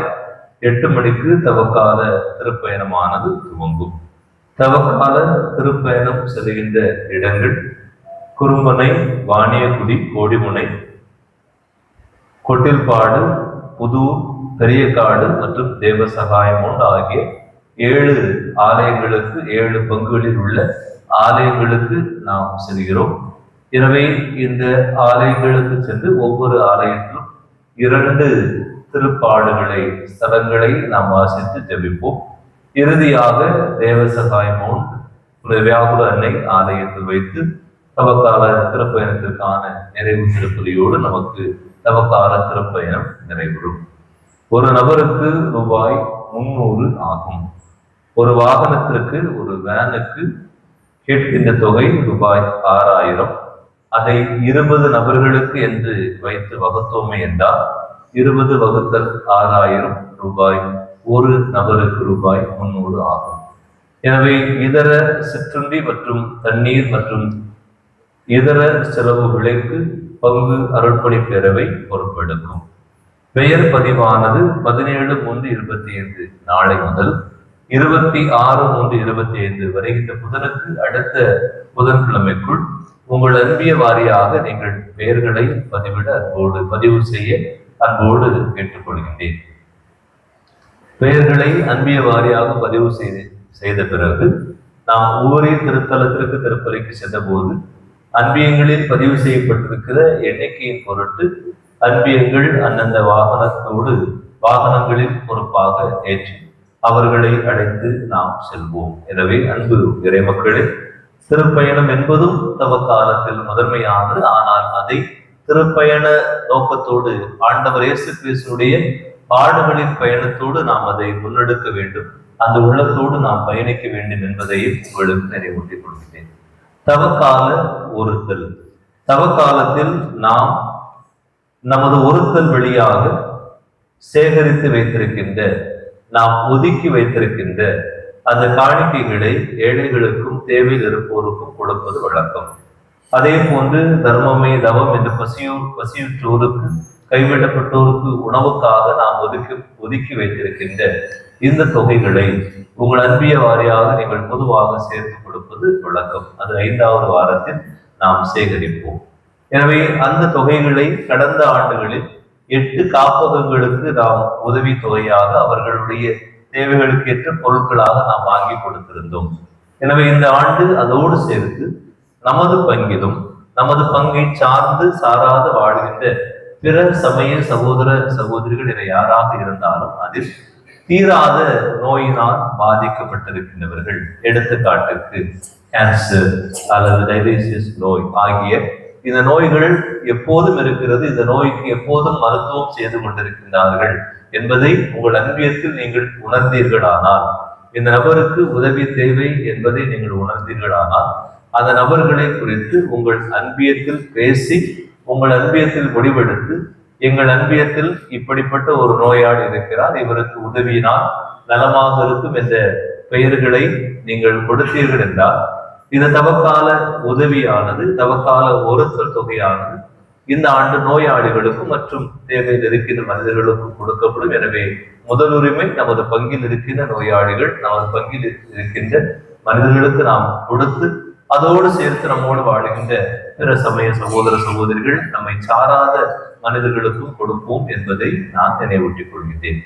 8 மணிக்கு தவக்கால திருப்பயணமானது துவங்கும். தவக்கால திருப்பயணம் செல்கின்ற இடங்கள் குறும்பனை, வாணியகுடி, கோடிமுனை, கொட்டில்பாடு, புதூர், பெரியகாடு மற்றும் தேவசகாயமோன் ஆகிய 7 ஆலயங்களுக்கு 7 பங்குகளில் உள்ள ஆலயங்களுக்கு நாம் செல்கிறோம். எனவே இந்த ஆலயங்களுக்கு சென்று ஒவ்வொரு ஆலயத்திலும் 2 திருப்பாடுகளை ஸ்தலங்களை நாம் வாசித்து ஜெபிப்போம். இறுதியாக தேவசகாயமோன் வியாகுல அன்னை ஆலயத்தில் வைத்து தவக்கால திருப்பயணத்திற்கான நிறைவு திருப்பலியோடு நமக்கு தவக்கால திருப்பயணம் நிறைவுறும். ஒரு நபருக்கு ரூபாய் 300 ஆகும். ஒரு வாகனத்திற்கு, ஒரு வேனுக்கு கேட்கின்ற தொகை ரூபாய் 6000. அதை 20 நபர்களுக்கு என்று வைத்து வகுத்தோமே என்றால் 20 வகுத்தல் 6000 ரூபாய், ஒரு நபருக்கு ரூபாய் 300 ஆகும். எனவே இதர சிற்றுண்டி மற்றும் தண்ணீர் மற்றும் இதர செலவுகளுக்கு பங்கு அருட்பணி பேரவை பொறுப்பெடுக்கும். பெயர் பதிவானது 17/3/25 நாளை முதல் 26/3/25 வருகின்ற புதனுக்கு அடுத்த புதன்கிழமைக்குள் உங்கள் அன்பிய வாரியாக நீங்கள் பெயர்களை பதிவு செய்ய அன்போடு கேட்டுக்கொள்கின்றேன். பெயர்களை அன்பிய வாரியாக பதிவு செய்த பிறகு நாம் ஒவ்வொரு திருத்தலத்திற்கு திருப்பலிக்கு சென்ற போது அன்பியங்களில் பதிவு செய்யப்பட்டிருக்கிற எண்ணிக்கையின் பொருட்டு அன்பியங்கள் அந்தந்த வாகனங்களில் பொறுப்பாக ஏற்றி அவர்களை அழைத்து நாம் செல்வோம். எனவே அன்பு இறைமக்களே, திருப்பயணம் என்பதும் தவக்காலத்தில் முதன்மையானது. ஆனால் அதை திருப்பயண நோக்கத்தோடு, ஆண்டவர் இயேசு கிறிஸ்துடைய பாடுகளின் பயணத்தோடு நாம் அதை முன்னெடுக்க வேண்டும். அந்த உள்ளத்தோடு நாம் பயணிக்க வேண்டும் என்பதையும் உங்களுக்கு நினைவூட்டிக் கொள்கிறேன். தவக்கால ஒருத்தல். தவக்காலத்தில் நாம் நமது ஒருத்தல் வழியாக சேகரித்து வைத்திருக்கின்ற, நாம் ஒதுக்கி வைத்திருக்கின்ற அந்த காணிக்கைகளை ஏழைகளுக்கும் தேவையில் இருப்போருக்கும் கொடுப்பது வழக்கம். அதே போன்று தர்மமே தவம் என்று பசியுற்றோருக்கு, கைவிடப்பட்டோருக்கு உணவுக்காக நாம் ஒதுக்கி வைத்திருக்கின்ற இந்த தொகைகளை உங்கள் அன்பிய வாரியாக நீங்கள் பொதுவாக சேர்த்து கொடுப்பது வழக்கம். அது 5வது வாரத்தில் நாம் சேகரிப்போம். எனவே அந்த தொகைகளை கடந்த ஆண்டுகளில் 8 காப்பகங்களுக்கு நாம் உதவி தொகையாக அவர்களுடைய தேவைகளுக்கு ஏற்ற பொருட்களாக நாம் வாங்கி கொடுத்திருந்தோம். எனவே இந்த ஆண்டு அதோடு சேர்த்து நமது பங்கிலும் நமது பங்கை சார்ந்து சாராது வாழ்கின்ற பிற சமய சகோதர சகோதரிகள் என யாராக இருந்தாலும் அதில் தீராத நோயினால் பாதிக்கப்பட்டிருக்கின்றவர்கள், எடுத்துக்காட்டுக்கு கேன்சர் அல்லது டைலிசிஸ் நோய் ஆகிய இந்த நோய்கள் எப்போதும் இருக்கிறது, இந்த நோய்க்கு எப்போதும் மருத்துவம் செய்து கொண்டிருக்கின்றார்கள் என்பதை உங்கள் அன்பியத்தில் நீங்கள் உணர்ந்தீர்களானால், இந்த நபருக்கு உதவி தேவை என்பதை நீங்கள் உணர்ந்தீர்களானால், அந்த நபர்களை குறித்து உங்கள் அன்பியத்தில் பேசி உங்கள் அன்பியத்தில் முடிவெடுத்து, எங்கள் அன்பியத்தில் இப்படிப்பட்ட ஒரு நோயாளி இருக்கிறார், இவருக்கு உதவியினால் நலமாக இருக்கும் என்ற பெயர்களை நீங்கள் கொடுத்தீர்கள் என்றால், இந்த தவக்கால உதவியானது, தவக்கால ஒருத்தல் தொகையானது இந்த ஆண்டு நோயாளிகளுக்கும் மற்றும் தேவையில் இருக்கின்ற மனிதர்களுக்கும் கொடுக்கப்படும். எனவே முதலுரிமை நமது பங்கில் இருக்கின்ற நோயாளிகள், நமது பங்கில் இருக்கின்ற மனிதர்களுக்கு நாம் கொடுத்து, அதோடு சேர்த்து நம்மோடு வாழ்கின்ற பிற சமய சகோதர சகோதரிகள், நம்மை சாராத மனிதர்களுக்கும் கொடுப்போம் என்பதை நான் நினைவூட்டிக் கொள்கிறேன்.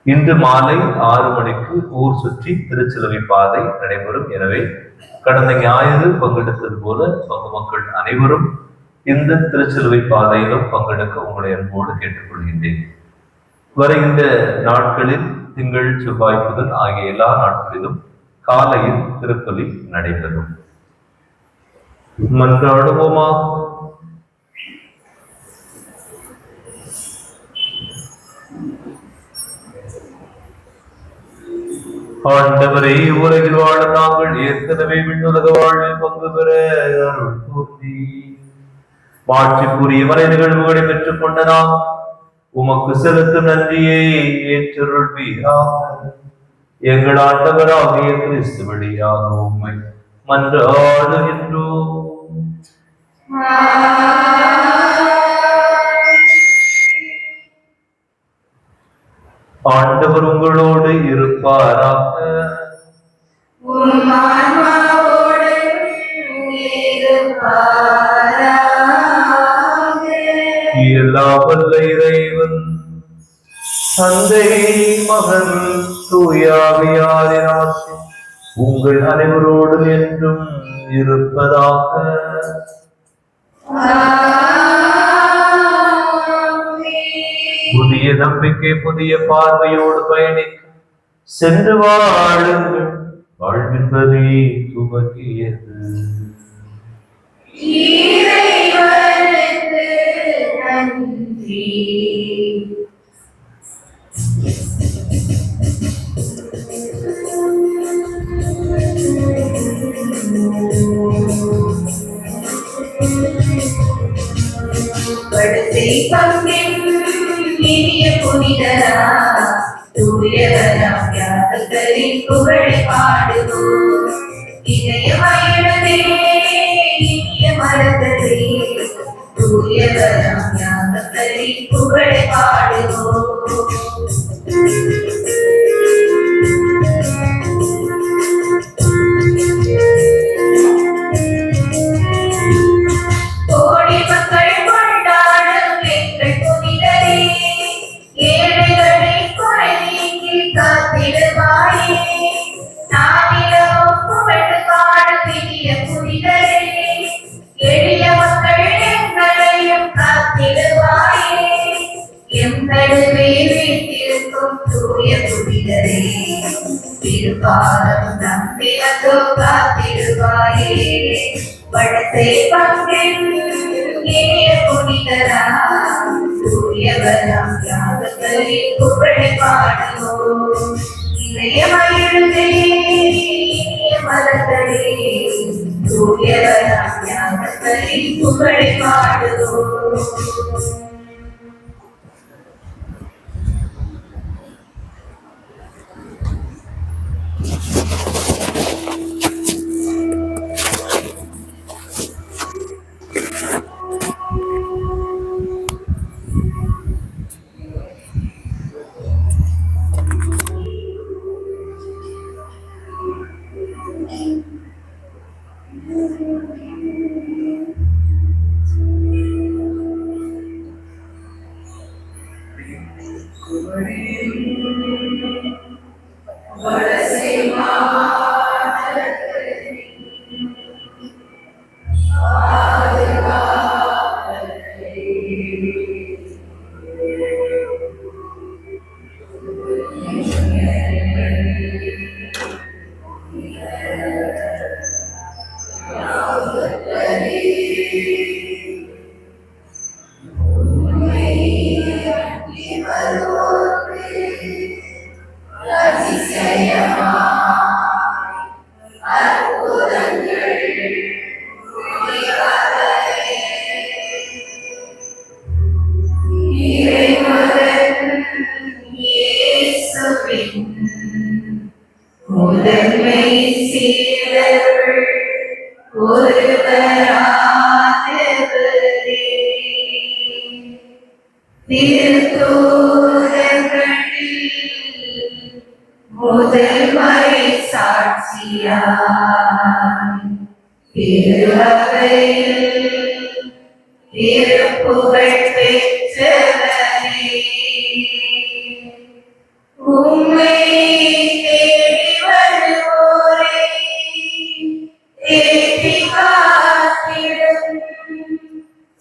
இன்று மாலை 6 மணிக்கு ஊர் சுற்றி திருச்சிலுவை பாதை நடைபெறும். எனவே கடந்த ஞாயிறு பங்கெடுத்தது போல பங்கு மக்கள் அனைவரும் இந்த திருச்சிலுவை பாதையிலும் பங்கெடுக்க உங்களை அன்போடு கேட்டுக்கொள்கின்றேன். வருகின்ற நாட்களில் திங்கள், செவ்வாய், புதன் ஆகிய எல்லா நாட்களிலும் காலையில் திருப்பலி நடைபெறும். மன்றாடுவோமா. ஆண்டவரே, உலகில் வாழ நாங்கள் ஏற்கனவே விண்ணுலக வாழ்வில் பங்கு பெற அருள் கூர்த்தி மாட்சிக்குரிய மறை நிகழ்வுகளை பெற்றுக் கொண்ட நாம் உமக்கு செலுத்தும் நன்றியை ஏற்றருள்வீராக. எங்கள் ஆண்டவராகிய கிறிஸ்து வழியாக உம்மை மன்றாடுகின்றோம். ஆண்டவர் உங்களோடு இருப்பாராக. எல்லாம் வல்ல இறைவன் தந்தை, மகன், தூய ஆவியாரின் ஆசி உங்கள் அனைவரோடு என்றும் இருப்பதாக. புதிய நம்பிக்கை, புதிய பார்வையோடு பயணிக்க சென்று வாழுங்கள். வாழ்வின்பதே துவங்கியது. புகழை பாடுவோம். இதயமயனே இனிய மலர்களே, தூயவராம் ஞானத்தை புகழை பாடுவோம். கோடி மக்கள் கொண்டாடும் எங்கள் புனிதரே, ஏழைகளை குறை நீங்கி காத்திடுவாயே. நானிலவும் புகழ்ந்து பாடும் இனிய புனிதரே, எளிய மக்கள் எங்களையும் காத்திடுவாயே. எம் நடுவே வீட்டிற்கும் தூய புனிதரே, திருப்பாதம் நம்பினதோ காத்திடுவாயே. படத்தை பங்கின் இனிய புனிதரா, தூயவராம் தியாகத்தை புகழை பாடுவோம். இதயமகிழ்ந்தே இனிய மலர்களே, தூயவராம் தியாகத்தை புகழை பாடுவோம். சீடருள் ஒருவரானவரே, திருத்தூதர்களில் முதல்மை சாட்சியாய் திருஅவையில் திருப்புகழ் பெற்றவரே, உம்மை தேடி வருவோரை தேடி காத்திடும்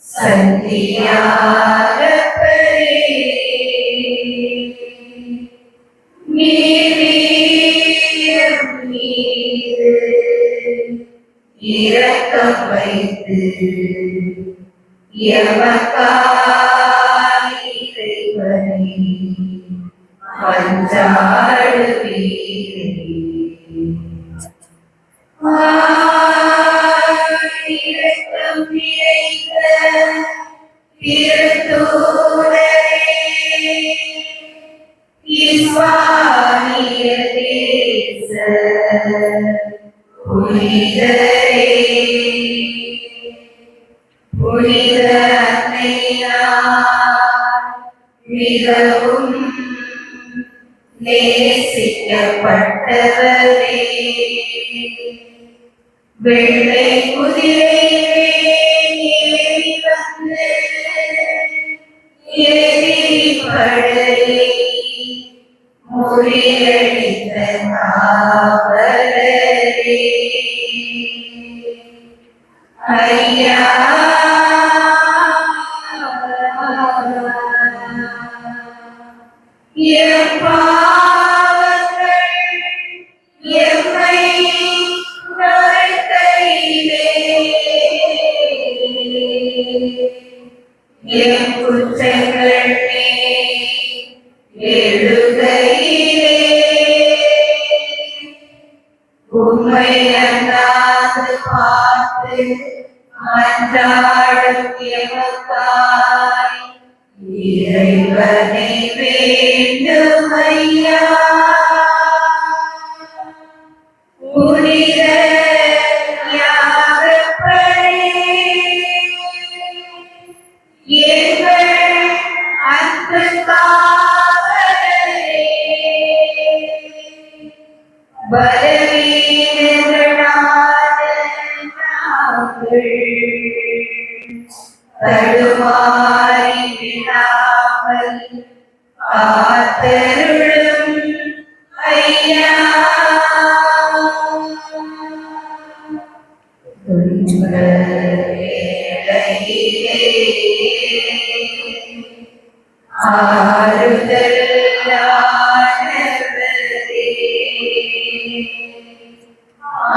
சந்தியாகப்பரே, நீர் மீது இரக்கம் வைத்து எமக்காய் இறைவனை மன்றாடுவீரே. இரக்கம் நிறைந்த திருத்தூதரே, இஸ்வானிய தேச புனிதரே, புனித அன்னையார் மிகவும் நேசிக்கப்பட்டவரே, வெள்ளை குதிரை ஏறி வந்து எதிரி படையை முறியடித்த காவலரே, ஐயா எம் பாவங்கள் எம்மை நுழைக்கையிலே, எம் குற்றங்கள் எழுகையிலே, உம்மை அண்ணாது பார்த்து மன்றாடும் எமக்காய் இறைவனை வேண்டும் ஐயா. புனித யாகப்படே, எங்கள் அன்பு காவலரே, பலவீனங்களான நாங்கள் தடுமாறி விடாமல் காத்தருளும் ஐயா. ஆறுதலானவரே,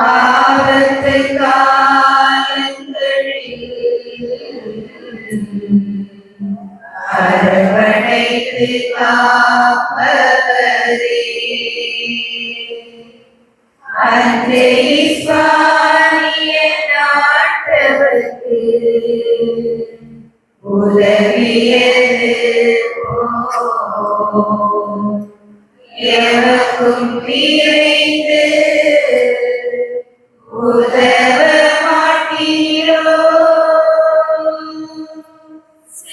ஆபத்து காலங்களில் அரவணைத்து காப்பவரே, அன்றே இஸ்பானிய நாட்டவர்க்கு உதவியது போல் எமக்கும் விரைந்து உதவ மாட்டீரோ.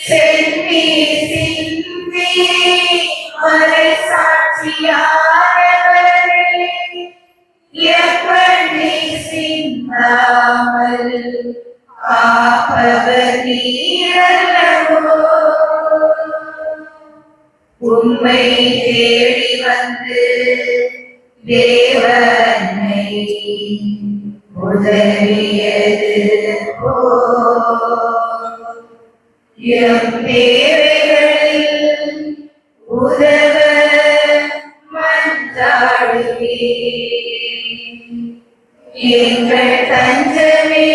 சென்னி சிந்தி மறை சாட்சியானவரே, எப்பண்ணி சிந்தாமல் காப்பவர் நீரல்லவோ. உம்மை தேடி வந்து தேவனை உதவியது போல் எம் தேவைகளில் உதவ மன்றாடுவீர். எங்கள் தஞ்சமே,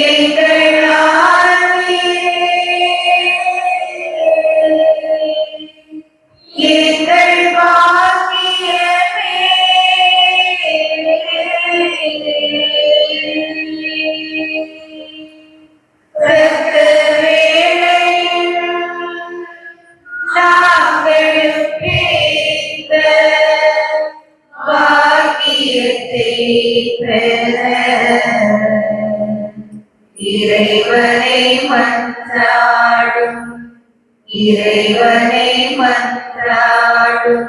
எங்கள் ஆறுயிரே, எங்கள் பாக்கியமே, தக்க வேளையில் நாங்கள் பெற இறைவனை மன்றாடும் இறைவனை மன்றாடும்.